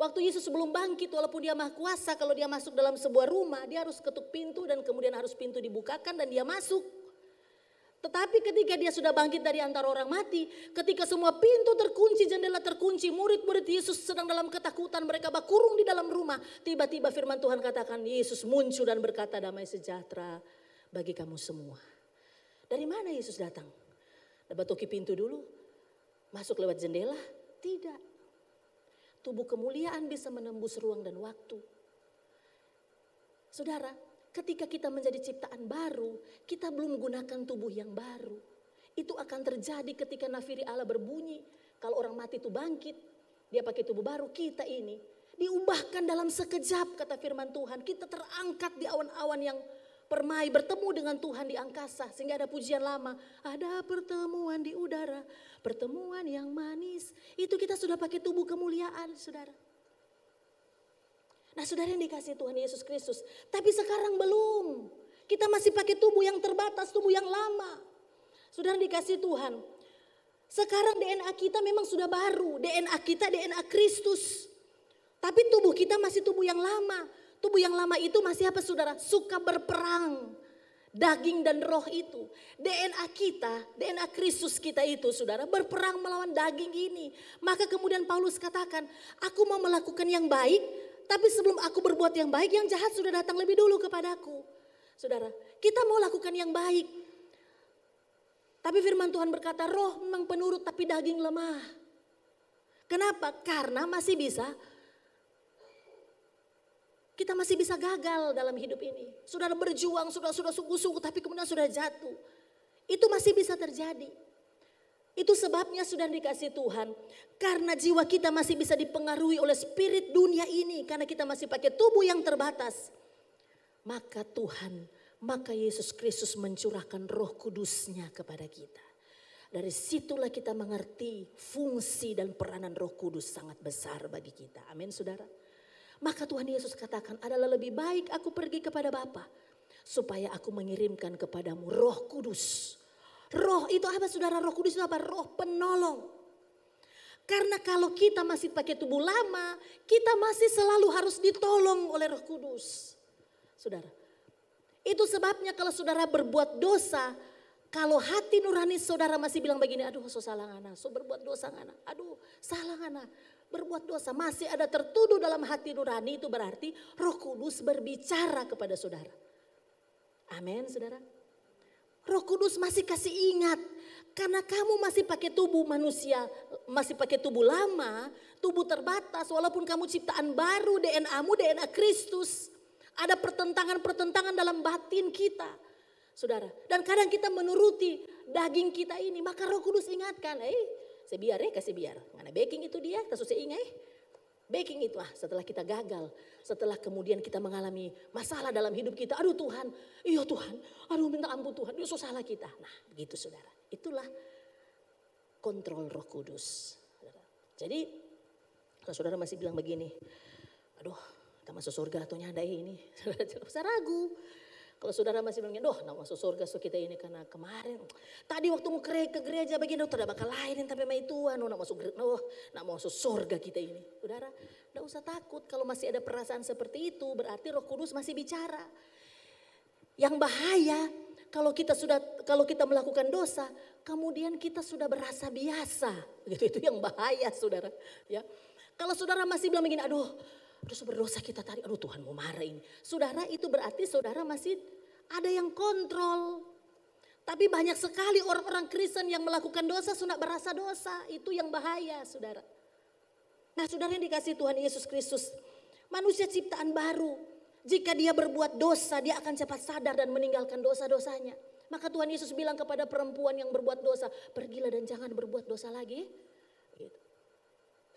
Waktu Yesus sebelum bangkit, walaupun dia maha kuasa, kalau dia masuk dalam sebuah rumah, dia harus ketuk pintu dan kemudian harus pintu dibukakan dan dia masuk. Tetapi ketika dia sudah bangkit dari antara orang mati, ketika semua pintu terkunci, jendela terkunci, murid-murid Yesus sedang dalam ketakutan, mereka berkurung di dalam rumah. Tiba-tiba firman Tuhan katakan, Yesus muncul dan berkata, damai sejahtera bagi kamu semua. Dari mana Yesus datang? Batoki pintu dulu, masuk lewat jendela? Tidak. Tubuh kemuliaan bisa menembus ruang dan waktu. Saudara, ketika kita menjadi ciptaan baru, kita belum menggunakan tubuh yang baru. Itu akan terjadi ketika nafiri Allah berbunyi. Kalau orang mati itu bangkit, dia pakai tubuh baru. Kita ini diubahkan dalam sekejap, kata firman Tuhan. Kita terangkat di awan-awan yang permai, bertemu dengan Tuhan di angkasa. Sehingga ada pujian lama, ada pertemuan di udara, pertemuan yang manis. Itu kita sudah pakai tubuh kemuliaan, saudara. Nah saudara yang dikasih Tuhan Yesus Kristus. Tapi sekarang belum. Kita masih pakai tubuh yang terbatas, tubuh yang lama. Saudara yang dikasih Tuhan. Sekarang DNA kita memang sudah baru. DNA kita DNA Kristus. Tapi tubuh kita masih tubuh yang lama. Tubuh yang lama itu masih apa saudara? Suka berperang. Daging dan roh itu. DNA kita, DNA Kristus kita itu saudara berperang melawan daging ini. Maka kemudian Paulus katakan, aku mau melakukan yang baik. Tapi sebelum aku berbuat yang baik, yang jahat sudah datang lebih dulu kepadaku. Saudara, kita mau lakukan yang baik. Tapi firman Tuhan berkata, roh memang penurut tapi daging lemah. Kenapa? Karena kita masih bisa gagal dalam hidup ini. Saudara berjuang, sudah sungguh-sungguh tapi kemudian sudah jatuh. Itu masih bisa terjadi. Itu sebabnya sudah dikasih Tuhan. Karena jiwa kita masih bisa dipengaruhi oleh spirit dunia ini. Karena kita masih pakai tubuh yang terbatas. Maka Yesus Kristus mencurahkan Roh Kudus-Nya kepada kita. Dari situlah kita mengerti fungsi dan peranan Roh Kudus sangat besar bagi kita. Amin saudara. Maka Tuhan Yesus katakan, adalah lebih baik aku pergi kepada Bapa supaya aku mengirimkan kepadamu Roh Kudus. Roh itu apa saudara? Roh Kudus itu apa? Roh penolong. Karena kalau kita masih pakai tubuh lama, kita masih selalu harus ditolong oleh Roh Kudus. Saudara. Itu sebabnya kalau saudara berbuat dosa, kalau hati nurani saudara masih bilang begini, aduh so salah ngana, so berbuat dosa ngana, aduh salah ngana, berbuat dosa. Masih ada tertuduh dalam hati nurani, itu berarti Roh Kudus berbicara kepada saudara. Amin saudara. Roh Kudus masih kasih ingat, karena kamu masih pakai tubuh manusia, masih pakai tubuh lama, tubuh terbatas, walaupun kamu ciptaan baru, DNA-mu DNA Kristus. Ada pertentangan-pertentangan dalam batin kita. Saudara. Dan kadang kita menuruti daging kita ini. Maka Roh Kudus ingatkan. Sebiar kasih biar. Mana baking itu dia. Kita susah ingat. Baking itu setelah kita gagal. Setelah kemudian kita mengalami masalah dalam hidup kita. Aduh Tuhan. Iya Tuhan. Aduh minta ampun Tuhan. Itu salah kita. Nah begitu saudara. Itulah kontrol Roh Kudus. Jadi kalau saudara masih bilang begini. Aduh. Kita masuk surga atau nyandai ini. Tidak usah ragu. Kalau saudara masih bilang, nak masuk surga so kita ini karena kemarin. Tadi waktu mau ke gereja begini, tidak bakal lainin tapi sama Tuhan. Nak masuk surga kita ini. Saudara, tidak usah takut. Kalau masih ada perasaan seperti itu, berarti Roh Kudus masih bicara. Yang bahaya, kalau kita melakukan dosa, kemudian kita sudah berasa biasa. Itu yang bahaya saudara. Ya. Kalau saudara masih bilang begini, aduh berdosa kita tadi, aduh Tuhan mau marah ini. Saudara itu berarti saudara masih ada yang kontrol. Tapi banyak sekali orang-orang Kristen yang melakukan dosa sudah berasa dosa. Itu yang bahaya saudara. Nah saudara yang dikasih Tuhan Yesus Kristus. Manusia ciptaan baru. Jika dia berbuat dosa dia akan cepat sadar dan meninggalkan dosa-dosanya. Maka Tuhan Yesus bilang kepada perempuan yang berbuat dosa. Pergilah dan jangan berbuat dosa lagi. Gitu.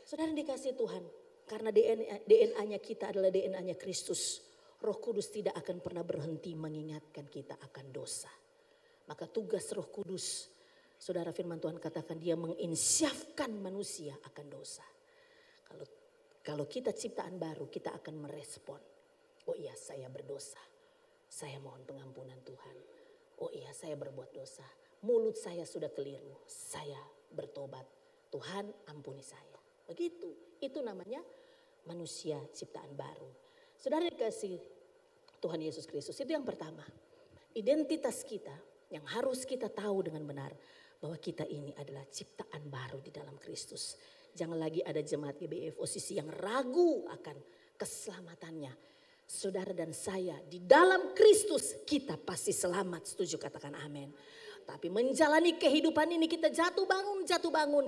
Saudara yang dikasih Tuhan. Karena DNA-nya kita adalah DNA-nya Kristus. Roh Kudus tidak akan pernah berhenti mengingatkan kita akan dosa. Maka tugas Roh Kudus, saudara firman Tuhan katakan dia menginsyafkan manusia akan dosa. Kalau kita ciptaan baru kita akan merespon. Oh iya saya berdosa. Saya mohon pengampunan Tuhan. Oh iya saya berbuat dosa. Mulut saya sudah keliru. Saya bertobat. Tuhan ampuni saya. Begitu. Itu namanya manusia ciptaan baru. Saudara dikasih Tuhan Yesus Kristus. Itu yang pertama. Identitas kita yang harus kita tahu dengan benar. Bahwa kita ini adalah ciptaan baru di dalam Kristus. Jangan lagi ada jemaat GBI FOCC yang ragu akan keselamatannya. Saudara dan saya di dalam Kristus kita pasti selamat. Setuju katakan amin. Tapi menjalani kehidupan ini kita jatuh bangun,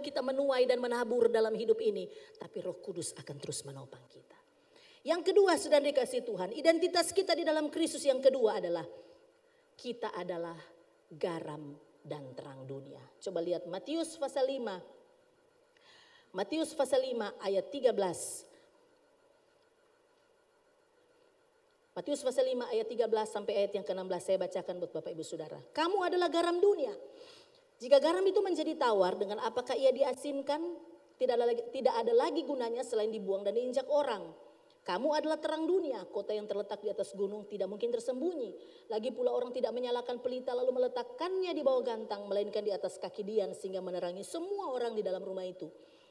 kita menuai dan menabur dalam hidup ini. Tapi Roh Kudus akan terus menopang kita. Yang kedua sudah dikasih Tuhan, identitas kita di dalam Kristus yang kedua adalah kita adalah garam dan terang dunia. Coba lihat Matius pasal 5. Matius pasal 5 ayat 13. Matius pasal 5 ayat 13 sampai ayat yang ke-16 saya bacakan buat Bapak Ibu Saudara. Kamu adalah garam dunia. Jika garam itu menjadi tawar, dengan apakah ia diasinkan? Tidak ada lagi gunanya selain dibuang dan diinjak orang. Kamu adalah terang dunia, kota yang terletak di atas gunung tidak mungkin tersembunyi. Lagi pula orang tidak menyalakan pelita lalu meletakkannya di bawah gantang, melainkan di atas kaki dian sehingga menerangi semua orang di dalam rumah itu.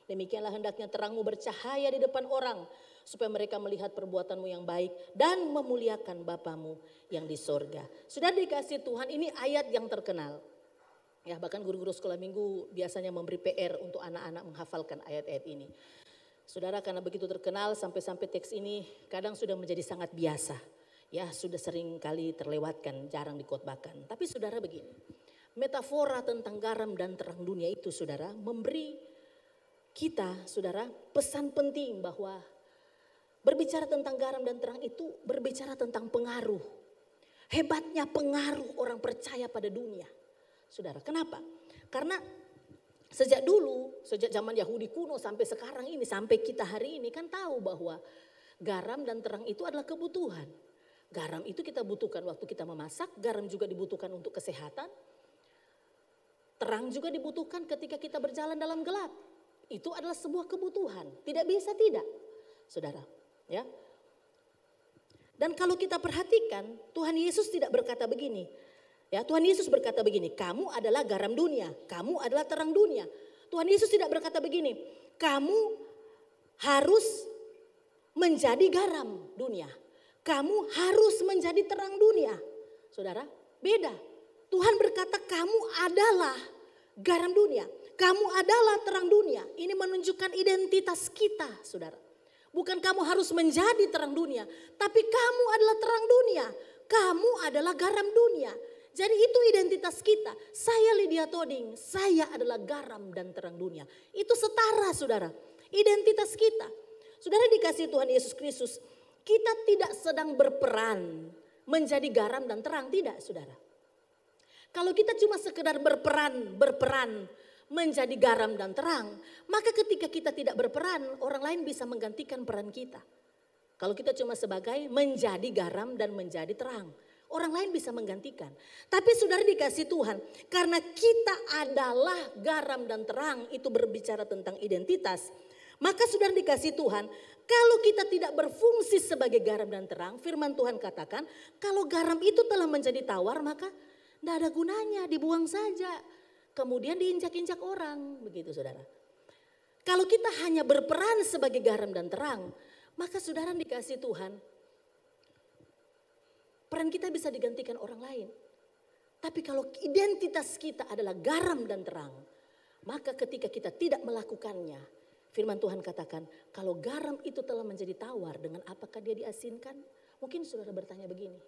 Demikianlah hendaknya terangmu bercahaya di depan orang, supaya mereka melihat perbuatanmu yang baik dan memuliakan Bapamu yang di sorga. Sudah dikasih Tuhan, ini ayat yang terkenal. Ya, bahkan guru-guru sekolah minggu biasanya memberi PR untuk anak-anak menghafalkan ayat-ayat ini. Saudara, karena begitu terkenal sampai-sampai teks ini kadang sudah menjadi sangat biasa. Ya, sudah sering kali terlewatkan, jarang dikhotbahkan. Tapi saudara begini, metafora tentang garam dan terang dunia itu saudara memberi kita saudara pesan penting bahwa berbicara tentang garam dan terang itu berbicara tentang pengaruh. Hebatnya pengaruh orang percaya pada dunia. Saudara, kenapa? Karena sejak dulu, sejak zaman Yahudi kuno sampai sekarang ini, sampai kita hari ini kan tahu bahwa garam dan terang itu adalah kebutuhan. Garam itu kita butuhkan waktu kita memasak, garam juga dibutuhkan untuk kesehatan. Terang juga dibutuhkan ketika kita berjalan dalam gelap. Itu adalah sebuah kebutuhan, tidak bisa tidak, saudara. Ya. Dan kalau kita perhatikan, Tuhan Yesus tidak berkata begini. Ya, Tuhan Yesus berkata begini, kamu adalah garam dunia, kamu adalah terang dunia. Tuhan Yesus tidak berkata begini, kamu harus menjadi garam dunia, kamu harus menjadi terang dunia. Saudara, beda. Tuhan berkata kamu adalah garam dunia, kamu adalah terang dunia. Ini menunjukkan identitas kita, saudara. Bukan kamu harus menjadi terang dunia, tapi kamu adalah terang dunia, kamu adalah garam dunia. Jadi itu identitas kita. Saya Lydia Toding, saya adalah garam dan terang dunia. Itu setara saudara, identitas kita. Saudara dikasih Tuhan Yesus Kristus, kita tidak sedang berperan menjadi garam dan terang, tidak saudara. Kalau kita cuma sekedar berperan menjadi garam dan terang, maka ketika kita tidak berperan, orang lain bisa menggantikan peran kita. Kalau kita cuma sebagai menjadi garam dan menjadi terang, orang lain bisa menggantikan. Tapi saudara dikasih Tuhan, karena kita adalah garam dan terang, itu berbicara tentang identitas. Maka saudara dikasih Tuhan, kalau kita tidak berfungsi sebagai garam dan terang, firman Tuhan katakan, kalau garam itu telah menjadi tawar, maka tidak ada gunanya, dibuang saja. Kemudian diinjak-injak orang, begitu saudara. Kalau kita hanya berperan sebagai garam dan terang, maka saudara dikasih Tuhan, peran kita bisa digantikan orang lain. Tapi kalau identitas kita adalah garam dan terang, maka ketika kita tidak melakukannya, firman Tuhan katakan, kalau garam itu telah menjadi tawar, dengan apakah dia diasinkan? Mungkin saudara bertanya begini,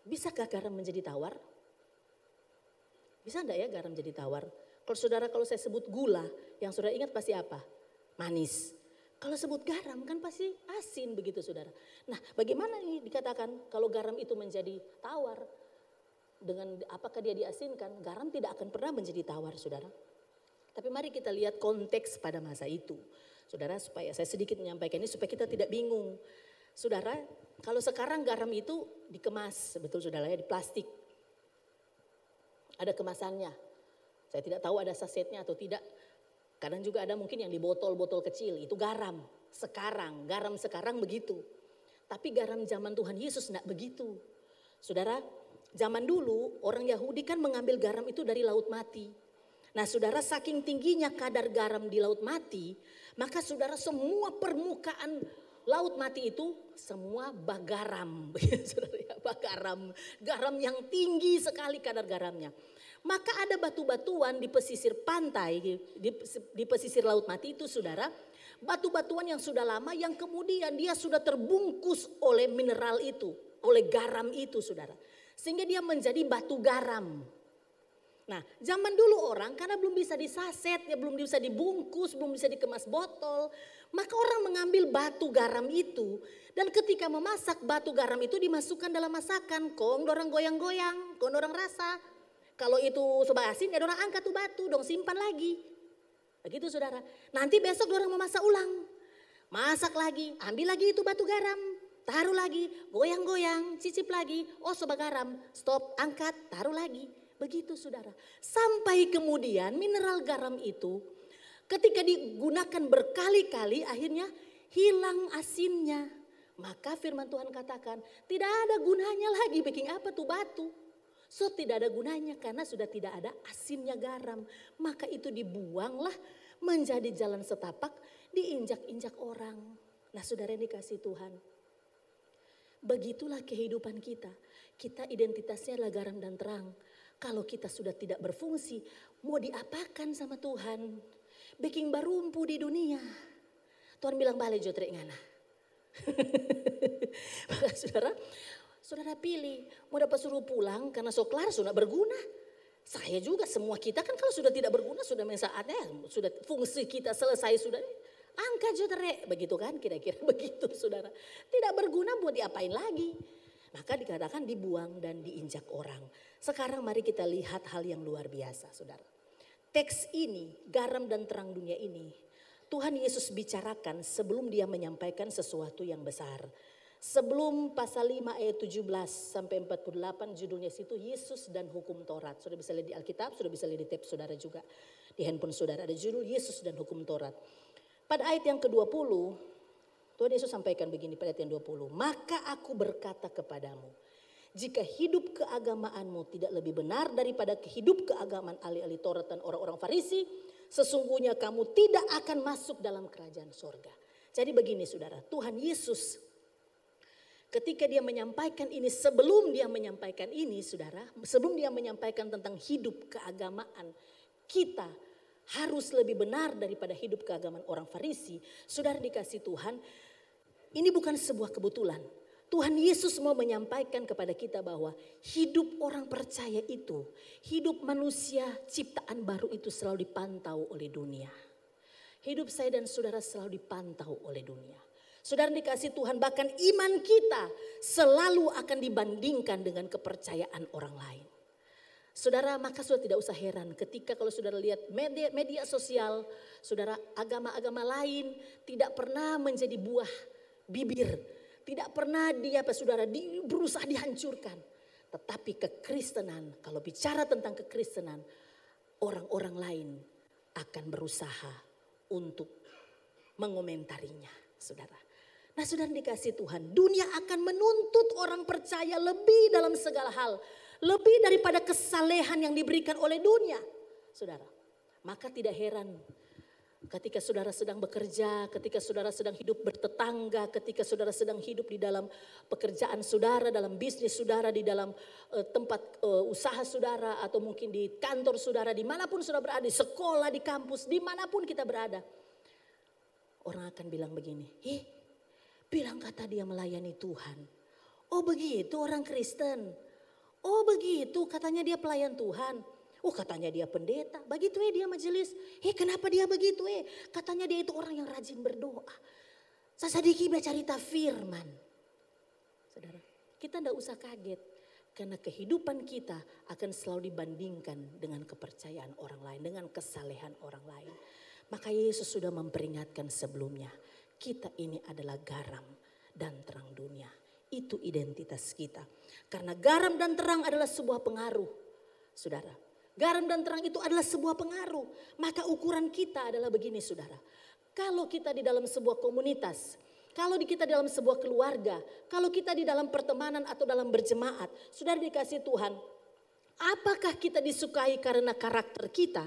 bisakah garam menjadi tawar? Bisa enggak ya garam jadi tawar? Kalau saya sebut gula, yang saudara ingat pasti apa? Manis. Kalau sebut garam kan pasti asin begitu saudara. Nah bagaimana ini dikatakan kalau garam itu menjadi tawar? Dengan apakah dia diasinkan? Garam tidak akan pernah menjadi tawar saudara. Tapi mari kita lihat konteks pada masa itu. Saudara, supaya saya sedikit menyampaikan ini supaya kita tidak bingung. Saudara, kalau sekarang garam itu dikemas, betul saudara ya, di plastik. Ada kemasannya. Saya tidak tahu ada sasetnya atau tidak. Kadang juga ada mungkin yang di botol-botol kecil, itu garam. Garam sekarang begitu. Tapi garam zaman Tuhan Yesus enggak begitu. Saudara, zaman dulu orang Yahudi kan mengambil garam itu dari laut mati. Nah saudara, saking tingginya kadar garam di laut mati, maka saudara semua permukaan laut mati itu semua bagaram. Saudara ya, bagaram, garam yang tinggi sekali kadar garamnya. Maka ada batu-batuan di pesisir pantai, di pesisir laut mati itu saudara, batu-batuan yang sudah lama yang kemudian dia sudah terbungkus oleh mineral itu, oleh garam itu saudara. Sehingga dia menjadi batu garam. Nah zaman dulu orang karena belum bisa disaset, ya belum bisa dibungkus, belum bisa dikemas botol. Maka orang mengambil batu garam itu dan ketika memasak batu garam itu dimasukkan dalam masakan. Kong dorang goyang-goyang, kong dorang rasa. Kalau itu sobat asin ya dorang angkat tuh batu, dong simpan lagi. Begitu saudara. Nanti besok dorang memasak ulang. Masak lagi, ambil lagi itu batu garam. Taruh lagi, goyang-goyang, cicip lagi. Oh sobat garam, stop, angkat, taruh lagi. Begitu saudara. Sampai kemudian mineral garam itu ketika digunakan berkali-kali akhirnya hilang asinnya. Maka firman Tuhan katakan, tidak ada gunanya lagi bikin apa tuh batu. So tidak ada gunanya karena sudah tidak ada asinnya garam. Maka itu dibuanglah menjadi jalan setapak, diinjak-injak orang. Nah saudara yang dikasih Tuhan, begitulah kehidupan kita. Kita identitasnya adalah garam dan terang. Kalau kita sudah tidak berfungsi, mau diapakan sama Tuhan? Bikin barumpu di dunia. Tuhan bilang balik jotrek ngana. Maka saudara pilih. Mau dapat suruh pulang karena soklar sudah berguna. Saya juga, semua kita kan kalau sudah tidak berguna sudah saatnya. Sudah fungsi kita selesai sudah. Angkat jotrek. Begitu kan kira-kira begitu saudara. Tidak berguna mau diapain lagi. Maka dikatakan dibuang dan diinjak orang. Sekarang mari kita lihat hal yang luar biasa saudara. Teks ini, garam dan terang dunia ini, Tuhan Yesus bicarakan sebelum dia menyampaikan sesuatu yang besar. Sebelum pasal 5 ayat 17 sampai 48 judulnya situ Yesus dan hukum Taurat. Sudah bisa lihat di Alkitab, sudah bisa lihat di tab saudara juga. Di handphone saudara ada judul Yesus dan hukum Taurat. Pada ayat yang ke-20, Tuhan Yesus sampaikan begini pada ayat yang 20. Maka aku berkata kepadamu, jika hidup keagamaanmu tidak lebih benar daripada hidup keagamaan ahli-ahli Taurat dan orang-orang Farisi, sesungguhnya kamu tidak akan masuk dalam kerajaan sorga. Jadi begini saudara, Tuhan Yesus ketika dia menyampaikan ini, sebelum dia menyampaikan ini saudara, sebelum dia menyampaikan tentang hidup keagamaan, kita harus lebih benar daripada hidup keagamaan orang Farisi. Saudara dikasih Tuhan, ini bukan sebuah kebetulan. Tuhan Yesus mau menyampaikan kepada kita bahwa hidup orang percaya itu, hidup manusia ciptaan baru itu selalu dipantau oleh dunia. Hidup saya dan saudara selalu dipantau oleh dunia. Saudara dikasih Tuhan, bahkan iman kita selalu akan dibandingkan dengan kepercayaan orang lain. Saudara, maka sudah tidak usah heran ketika kalau saudara lihat media sosial, saudara, agama-agama lain tidak pernah menjadi buah bibir. Tidak pernah saudara berusaha dihancurkan. Tetapi kekristenan, kalau bicara tentang kekristenan, orang-orang lain akan berusaha untuk mengomentarinya, saudara. Nah saudara dikasih Tuhan, dunia akan menuntut orang percaya lebih dalam segala hal. Lebih daripada kesalehan yang diberikan oleh dunia, saudara. Maka tidak heran ketika saudara sedang bekerja, ketika saudara sedang hidup bertetangga, ketika saudara sedang hidup di dalam pekerjaan saudara, dalam bisnis saudara, di dalam tempat usaha saudara, atau mungkin di kantor saudara, dimanapun saudara berada, di sekolah, di kampus, dimanapun kita berada. Orang akan bilang begini, bilang kata dia melayani Tuhan. Oh begitu orang Kristen. Oh begitu katanya dia pelayan Tuhan. Oh katanya dia pendeta, begitu dia majelis. Kenapa dia begitu Katanya dia itu orang yang rajin berdoa. Sasadiki baca cerita firman. Saudara, kita tidak usah kaget. Karena kehidupan kita akan selalu dibandingkan dengan kepercayaan orang lain, dengan kesalehan orang lain. Maka Yesus sudah memperingatkan sebelumnya. Kita ini adalah garam dan terang dunia. Itu identitas kita. Karena garam dan terang adalah sebuah pengaruh. Saudara, garam dan terang itu adalah sebuah pengaruh. Maka ukuran kita adalah begini saudara. Kalau kita di dalam sebuah komunitas, kalau kita di dalam sebuah keluarga, kalau kita di dalam pertemanan atau dalam berjemaat, saudara dikasih Tuhan, apakah kita disukai karena karakter kita?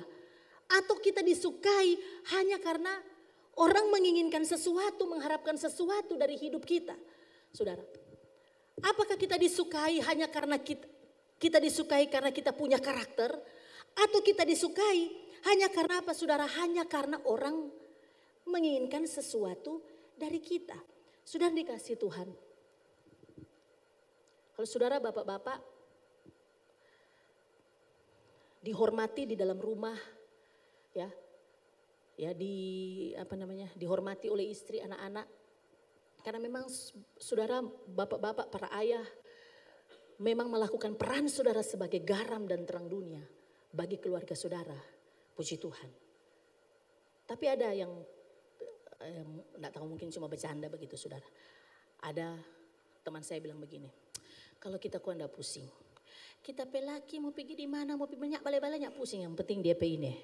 Atau kita disukai hanya karena orang menginginkan sesuatu, mengharapkan sesuatu dari hidup kita? Saudara, apakah kita disukai hanya karena kita disukai karena kita punya karakter? Atau kita disukai hanya karena apa saudara? Hanya karena orang menginginkan sesuatu dari kita. Saudara dikasih Tuhan. Kalau saudara bapak-bapak dihormati di dalam rumah, ya dihormati oleh istri, anak-anak. Karena memang saudara bapak-bapak para ayah memang melakukan peran saudara sebagai garam dan terang dunia bagi keluarga saudara. Puji Tuhan. Tapi ada yang enggak tahu, mungkin cuma bercanda begitu saudara. Ada teman saya bilang begini, kalau kita kok enggak pusing, kita pelaki mau pergi di mana, mau pergi banyak balai-balai enggak pusing, yang penting dia ini.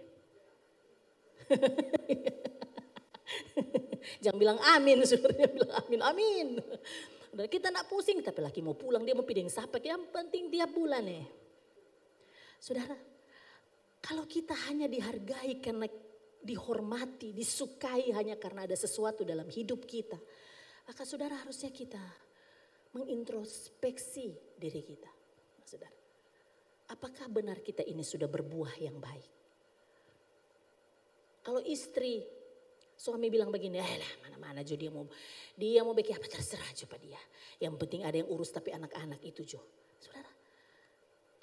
Jangan bilang amin, saudara bilang amin, amin. Udah kita nak pusing, tapi laki mau pulang, dia mau pideng sapek, yang penting tiap bulan ya. Saudara, kalau kita hanya dihargai karena dihormati, disukai hanya karena ada sesuatu dalam hidup kita, maka saudara harusnya kita mengintrospeksi diri kita. Saudara, apakah benar kita ini sudah berbuah yang baik? Kalau istri, suami bilang begini, mana-mana Jo dia mau bikin apa terserah Jo Pak dia. Yang penting ada yang urus tapi anak-anak itu Jo. Saudara,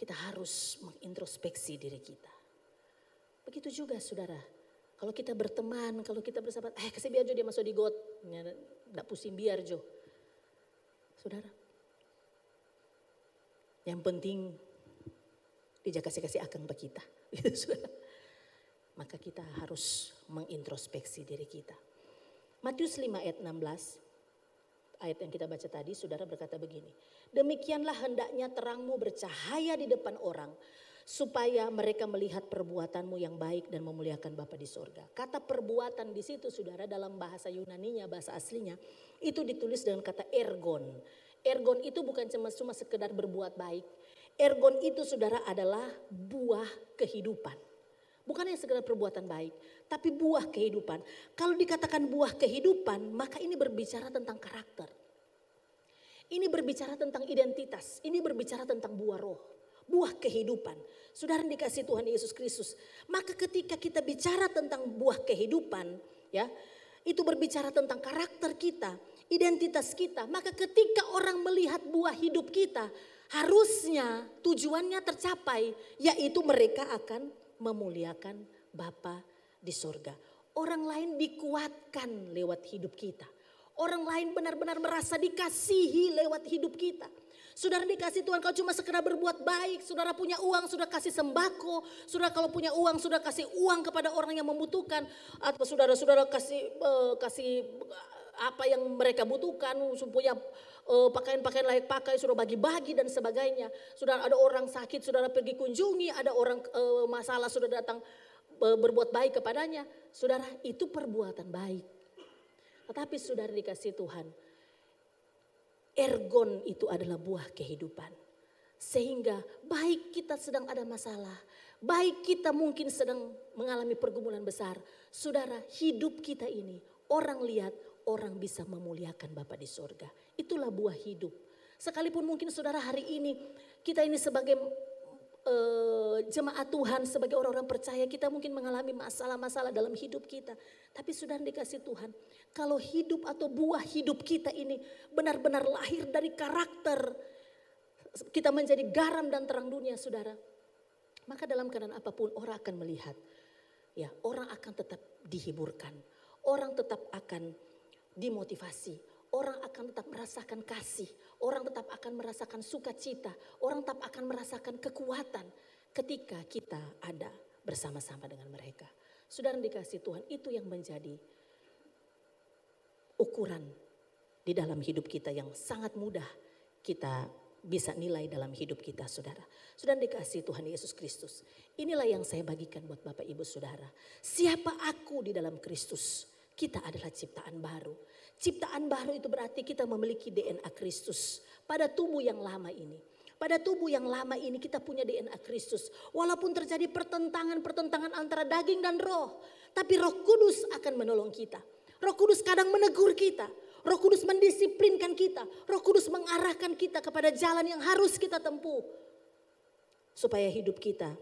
kita harus mengintrospeksi diri kita. Begitu juga saudara, kalau kita berteman, kalau kita bersahabat, kasih biar Jo dia masuk di got, nggak pusing biar Jo. Saudara, yang penting dia kasih akang ke kita. Saudara. Maka kita harus mengintrospeksi diri kita. Matius 5 ayat 16, ayat yang kita baca tadi, saudara berkata begini. Demikianlah hendaknya terangmu bercahaya di depan orang, supaya mereka melihat perbuatanmu yang baik dan memuliakan Bapa di sorga. Kata perbuatan di situ saudara dalam bahasa Yunaninya, bahasa aslinya, itu ditulis dengan kata ergon. Ergon itu bukan cuma sekedar berbuat baik. Ergon itu saudara adalah buah kehidupan. Bukan hanya sekedar perbuatan baik, tapi buah kehidupan. Kalau dikatakan buah kehidupan, maka ini berbicara tentang karakter. Ini berbicara tentang identitas, ini berbicara tentang buah roh, buah kehidupan. Saudara dikasih Tuhan Yesus Kristus. Maka ketika kita bicara tentang buah kehidupan, ya, itu berbicara tentang karakter kita, identitas kita. Maka ketika orang melihat buah hidup kita, harusnya tujuannya tercapai, yaitu mereka akan memuliakan Bapa di sorga. Orang lain dikuatkan lewat hidup kita. Orang lain benar-benar merasa dikasihi lewat hidup kita. Saudara dikasih Tuhan, kalau cuma sekedar berbuat baik, saudara punya uang, sudah kasih sembako, saudara kalau punya uang, sudah kasih uang kepada orang yang membutuhkan, atau saudara kasih apa yang mereka butuhkan, punya pakaian-pakaian layak pakai, sudah bagi-bagi dan sebagainya. Sudah ada orang sakit, saudara pergi kunjungi, ada orang masalah, sudah datang berbuat baik kepadanya. Saudara, itu perbuatan baik. Tetapi saudara dikasih Tuhan, ergon itu adalah buah kehidupan. Sehingga baik kita sedang ada masalah, baik kita mungkin sedang mengalami pergumulan besar. Saudara, hidup kita ini orang lihat, orang bisa memuliakan Bapa di sorga. Itulah buah hidup. Sekalipun mungkin saudara hari ini, kita ini sebagai jemaat Tuhan, sebagai orang-orang percaya, kita mungkin mengalami masalah-masalah dalam hidup kita. Tapi saudara dikasih Tuhan, kalau hidup atau buah hidup kita ini benar-benar lahir dari karakter, kita menjadi garam dan terang dunia saudara. Maka dalam keadaan apapun orang akan melihat, ya, orang akan tetap dihiburkan. Orang tetap akan dimotivasi, orang akan tetap merasakan kasih, orang tetap akan merasakan sukacita, orang tetap akan merasakan kekuatan ketika kita ada bersama-sama dengan mereka. Saudara dikasih Tuhan, itu yang menjadi ukuran di dalam hidup kita yang sangat mudah kita bisa nilai dalam hidup kita saudara. Saudara dikasih Tuhan Yesus Kristus. Inilah yang saya bagikan buat Bapak Ibu Saudara. Siapa aku di dalam Kristus? Kita adalah ciptaan baru. Ciptaan baru itu berarti kita memiliki DNA Kristus pada tubuh yang lama ini. Pada tubuh yang lama ini kita punya DNA Kristus. Walaupun terjadi pertentangan antara daging dan roh. Tapi Roh Kudus akan menolong kita. Roh Kudus kadang menegur kita. Roh Kudus mendisiplinkan kita. Roh Kudus mengarahkan kita kepada jalan yang harus kita tempuh. Supaya hidup kita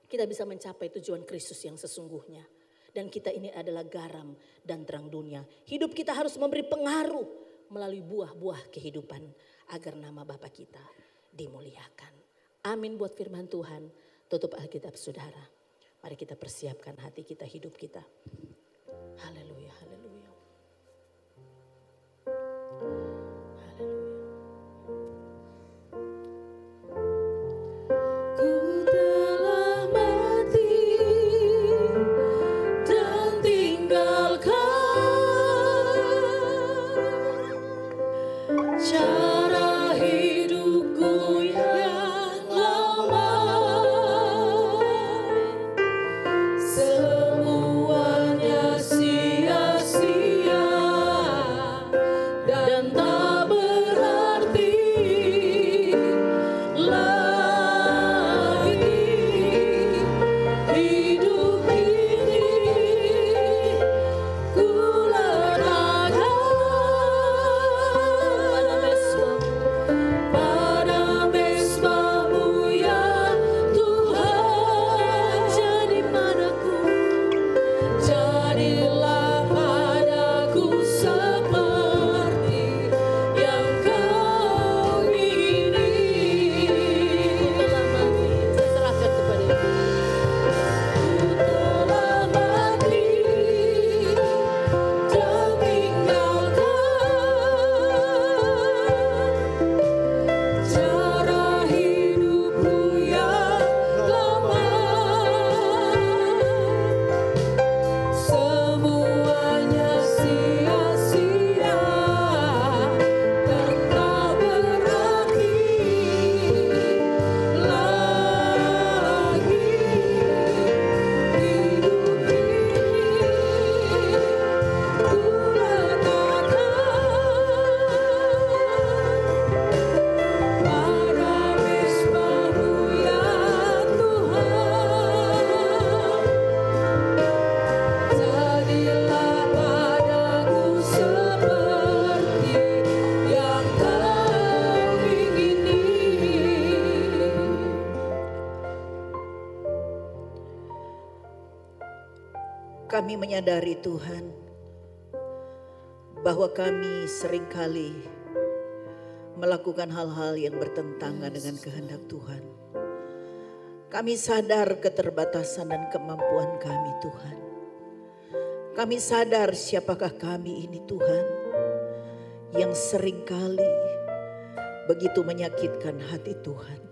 bisa mencapai tujuan Kristus yang sesungguhnya. Dan kita ini adalah garam dan terang dunia. Hidup kita harus memberi pengaruh melalui buah-buah kehidupan. Agar nama Bapa kita dimuliakan. Amin buat firman Tuhan. Tutup Alkitab saudara. Mari kita persiapkan hati kita, hidup kita. Haleluya, haleluya. Ku telah mati dan tinggalkan cara hidupku yang lama. Semuanya sia-sia. Kami menyadari Tuhan bahwa kami seringkali melakukan hal-hal yang bertentangan dengan kehendak Tuhan. Kami sadar keterbatasan dan kemampuan kami Tuhan. Kami sadar siapakah kami ini Tuhan, yang seringkali begitu menyakitkan hati Tuhan.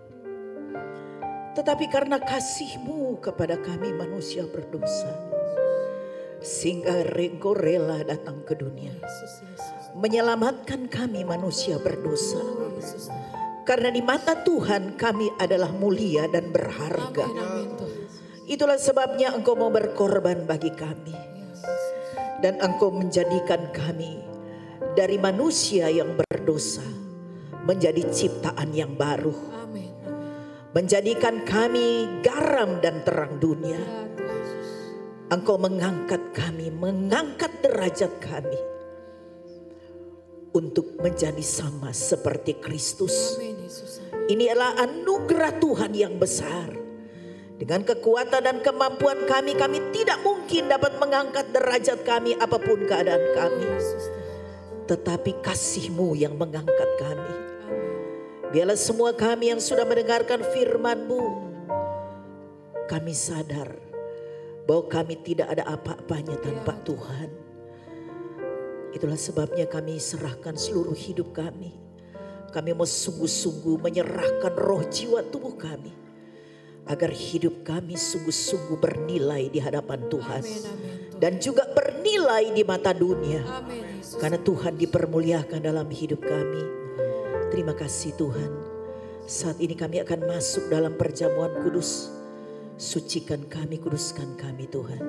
Tetapi karena kasih-Mu kepada kami manusia berdosa, sehingga Engkau rela datang ke dunia, menyelamatkan kami manusia berdosa. Karena di mata Tuhan kami adalah mulia dan berharga. Itulah sebabnya Engkau mau berkorban bagi kami. Dan Engkau menjadikan kami dari manusia yang berdosa menjadi ciptaan yang baru. Menjadikan kami garam dan terang dunia. Engkau mengangkat kami, mengangkat derajat kami untuk menjadi sama seperti Kristus. Ini adalah anugerah Tuhan yang besar. Dengan kekuatan dan kemampuan kami tidak mungkin dapat mengangkat derajat kami apapun keadaan kami. Tetapi kasih-Mu yang mengangkat kami. Biarlah semua kami yang sudah mendengarkan firman-Mu, kami sadar bahwa kami tidak ada apa-apanya tanpa Tuhan. Itulah sebabnya kami serahkan seluruh hidup kami. Kami mau sungguh-sungguh menyerahkan roh jiwa tubuh kami, agar hidup kami sungguh-sungguh bernilai di hadapan Tuhan. Dan juga bernilai di mata dunia. Karena Tuhan dipermuliakan dalam hidup kami. Terima kasih Tuhan. Saat ini kami akan masuk dalam perjamuan kudus. Sucikan kami, kuduskan kami Tuhan.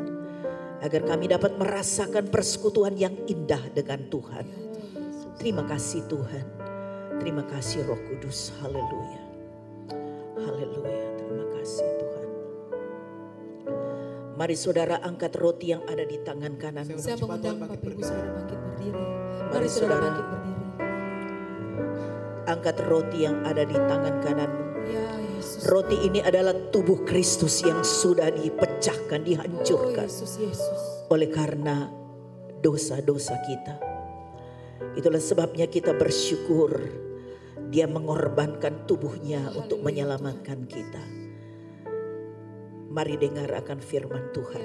Agar kami dapat merasakan persekutuan yang indah dengan Tuhan. Terima kasih Tuhan. Terima kasih Roh Kudus. Haleluya. Haleluya. Terima kasih Tuhan. Mari saudara angkat roti yang ada di tangan kananmu. Saya mengundang Bapak Ibu saudara bangkit berdiri. Mari saudara bangkit berdiri. Angkat roti yang ada di tangan kananmu. Ya Yesus. Roti ini adalah tubuh Kristus yang sudah dipecahkan, dihancurkan. Oleh karena dosa-dosa kita. Itulah sebabnya kita bersyukur Dia mengorbankan tubuhnya untuk menyelamatkan kita. Mari dengar akan firman Tuhan.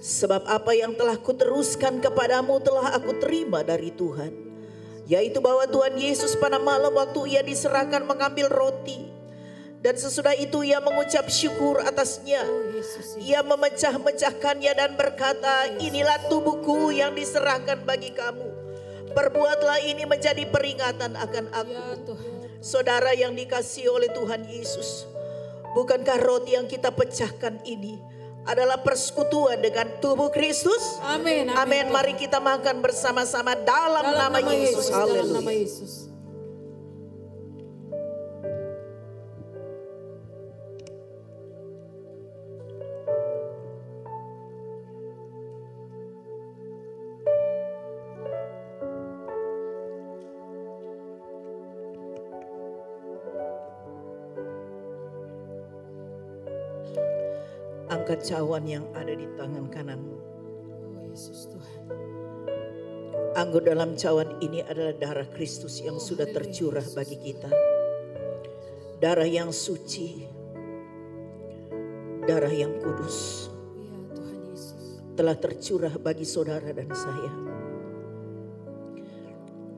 Sebab apa yang telah kuteruskan kepadamu telah aku terima dari Tuhan. Yaitu bahwa Tuhan Yesus pada malam waktu Ia diserahkan mengambil roti. Dan sesudah itu Ia mengucap syukur atasnya. Ia memecah-mecahkannya dan berkata, inilah tubuhku yang diserahkan bagi kamu. Perbuatlah ini menjadi peringatan akan aku. Saudara yang dikasihi oleh Tuhan Yesus, bukankah roti yang kita pecahkan ini adalah persekutuan dengan tubuh Kristus? Amin. Amin. Mari kita makan bersama-sama dalam nama Yesus. Haleluya. Angkat cawan yang ada di tangan kananmu. Oh Yesus Tuhan. Anggur dalam cawan ini adalah darah Kristus yang sudah tercurah bagi kita. Darah yang suci. Darah yang kudus. Ya Tuhan Yesus. Telah tercurah bagi saudara dan saya.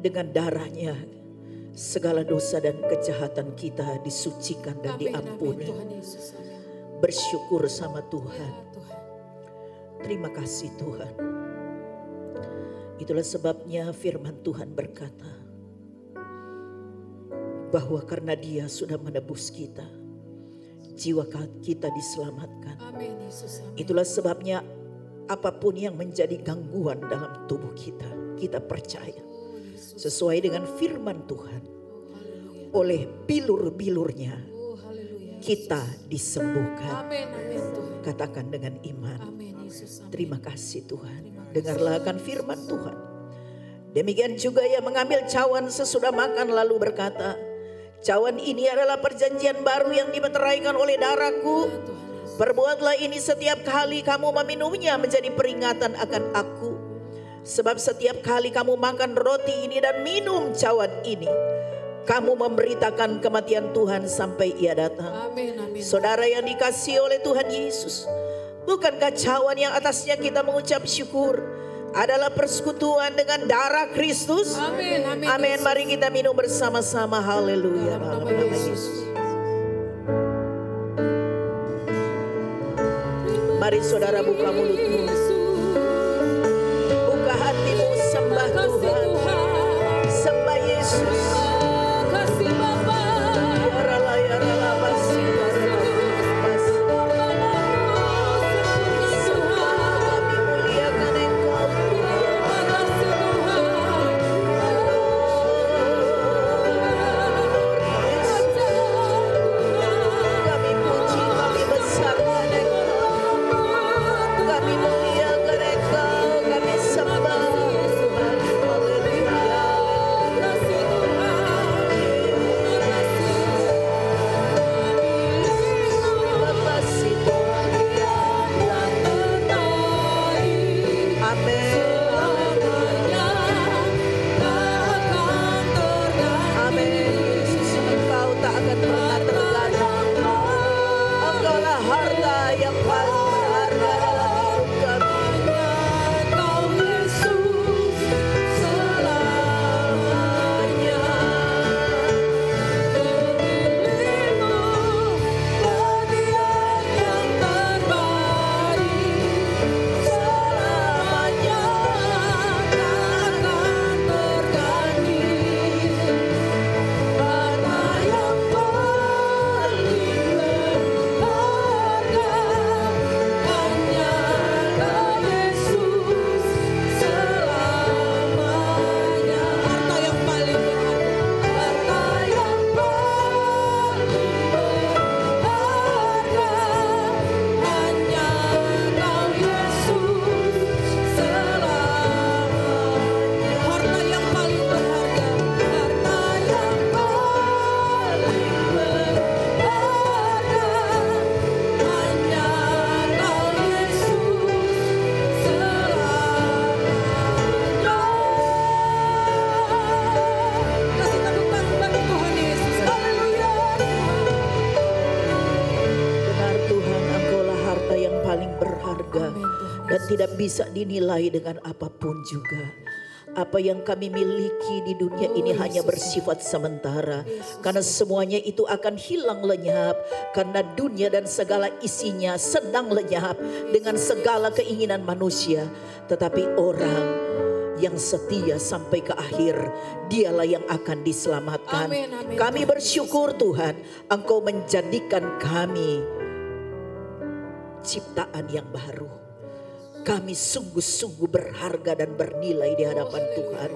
Dengan darahnya segala dosa dan kejahatan kita disucikan dan diampuni. Tuhan Yesus. Bersyukur sama Tuhan. Terima kasih Tuhan. Itulah sebabnya firman Tuhan berkata bahwa karena Dia sudah menebus kita, jiwa kita diselamatkan. Amin, Yesus. Amin. Itulah sebabnya apapun yang menjadi gangguan dalam tubuh kita, kita percaya sesuai dengan firman Tuhan. Oleh bilur-bilurnya kita disembuhkan. Amin, amin, Tuhan. Katakan dengan iman. Amin, Yesus. Amin. Terima kasih Tuhan. Dengarlah akan firman Tuhan. Demikian juga Ia mengambil cawan sesudah makan lalu berkata, cawan ini adalah perjanjian baru yang dimeteraikan oleh darahku. Perbuatlah ini setiap kali kamu meminumnya menjadi peringatan akan aku. Sebab setiap kali kamu makan roti ini dan minum cawan ini, kamu memberitakan kematian Tuhan sampai Ia datang. Amin, amin. Saudara yang dikasihi oleh Tuhan Yesus, bukankah cawan yang atasnya kita mengucap syukur adalah persekutuan dengan darah Kristus? Amin, amin. Amin. Mari kita minum bersama-sama. Haleluya. Dalam Dalam nama nama Yesus. Yesus. Mari saudara buka mulutmu, buka hatimu, sembah Tuhan, sembah Yesus. Kasih Bapa. Kami muliakan Engkau. Kami puji, kami besarkan Engkau. Kami muliakan Engkau, kami sembah Tuhan. Haleluya. Makasih Tuhan yang terbaik. Amin. Amin. Yesus, Engkau tak akan pernah tergantung. Engkaulah harta yang paling berharga dalam hidup kami. Dan tidak bisa dinilai dengan apapun juga. Apa yang kami miliki di dunia ini hanya bersifat sementara. Karena semuanya itu akan hilang lenyap. Karena dunia dan segala isinya sedang lenyap dengan segala keinginan manusia. Tetapi orang yang setia sampai ke akhir, dialah yang akan diselamatkan. Amin, amin. Kami bersyukur Tuhan, Engkau menjadikan kami ciptaan yang baru. Kami sungguh-sungguh berharga dan bernilai di hadapan Tuhan.